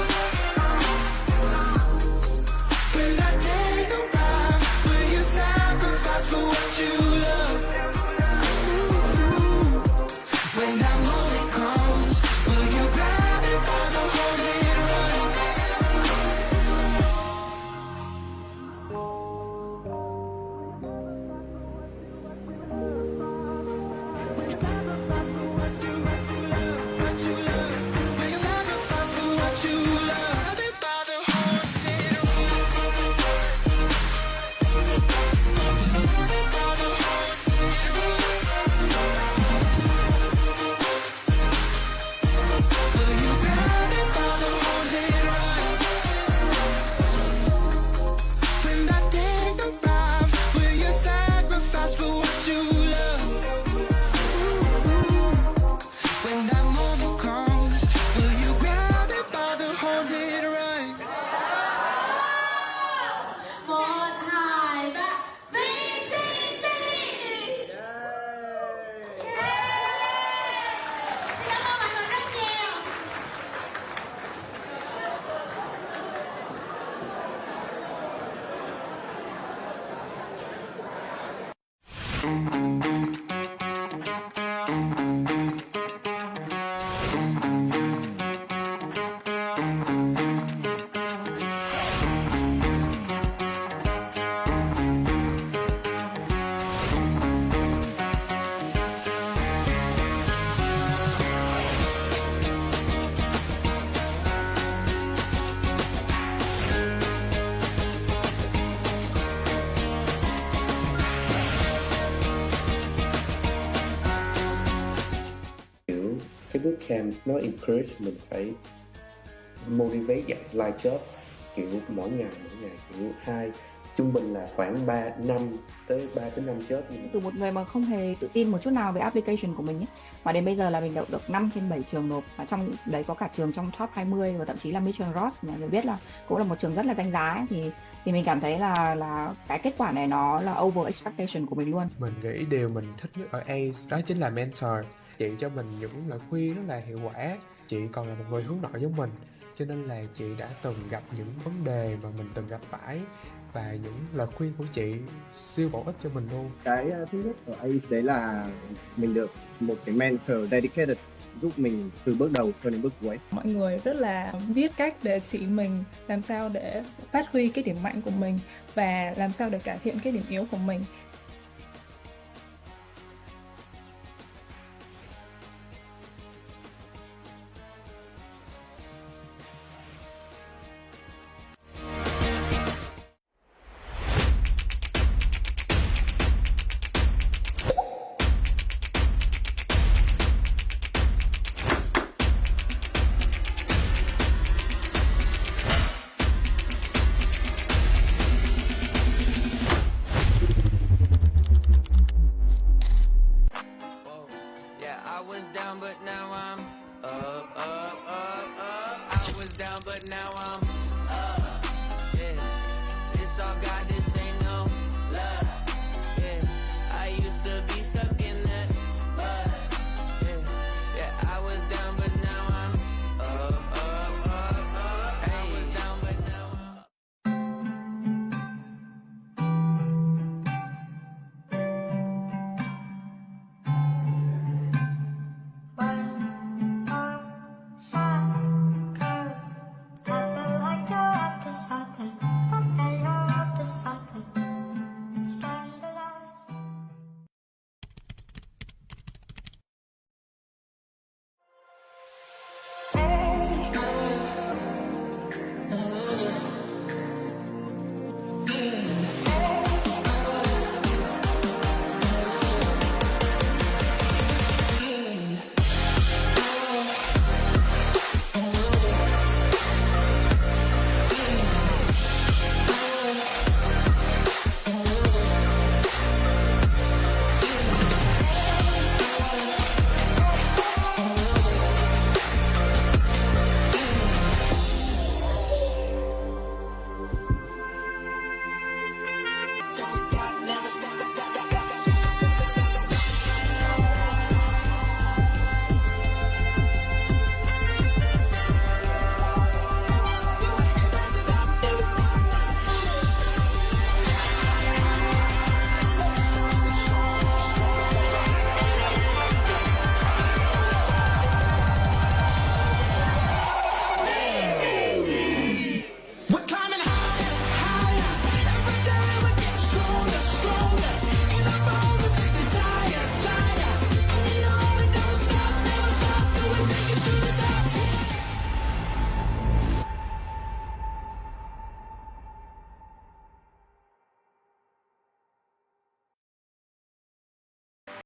When that day arrives, will you sacrifice for what you love? When that moment comes, will you grab it by the horns and run? Will you sacrifice for what you love? Grab it by the horns and run. By the horns and run. Will you grab it by the horns and run? When that day arrives, will you sacrifice for what you love? When that moment comes, will you grab it by the horns and run? 1, 2, 3 VCC. Cảm ơn mọi người rất nhiều. Kiểu cái bootcamp nó encourage mình phải motivate dạng live job, kiểu mỗi ngày kiểu trung bình là khoảng 3 tới 5 job. Từ một người mà không hề tự tin một chút nào về application của mình ấy, mà đến bây giờ là mình đậu được 5 trên 7 trường nộp, và trong những đấy có cả trường trong top 20 và thậm chí là Mission Ross mà mình biết là cũng là một trường rất là danh giá ấy, thì mình cảm thấy là cái kết quả này nó là over expectation của mình luôn. Mình nghĩ điều mình thích nhất ở ACE đó chính là mentor. Chị cho mình những lời khuyên rất là hiệu quả. Chị còn là một người hướng nội giống mình, cho nên là chị đã từng gặp những vấn đề mà mình từng gặp phải, và những lời khuyên của chị siêu bổ ích cho mình luôn. Cái thứ nhất ở ACE đấy là mình được một cái mentor dedicated giúp mình từ bước đầu cho đến bước cuối. Mọi người rất là biết cách để chỉ mình làm sao để phát huy cái điểm mạnh của mình và làm sao để cải thiện cái điểm yếu của mình. now I'm up. Yeah, it's all God.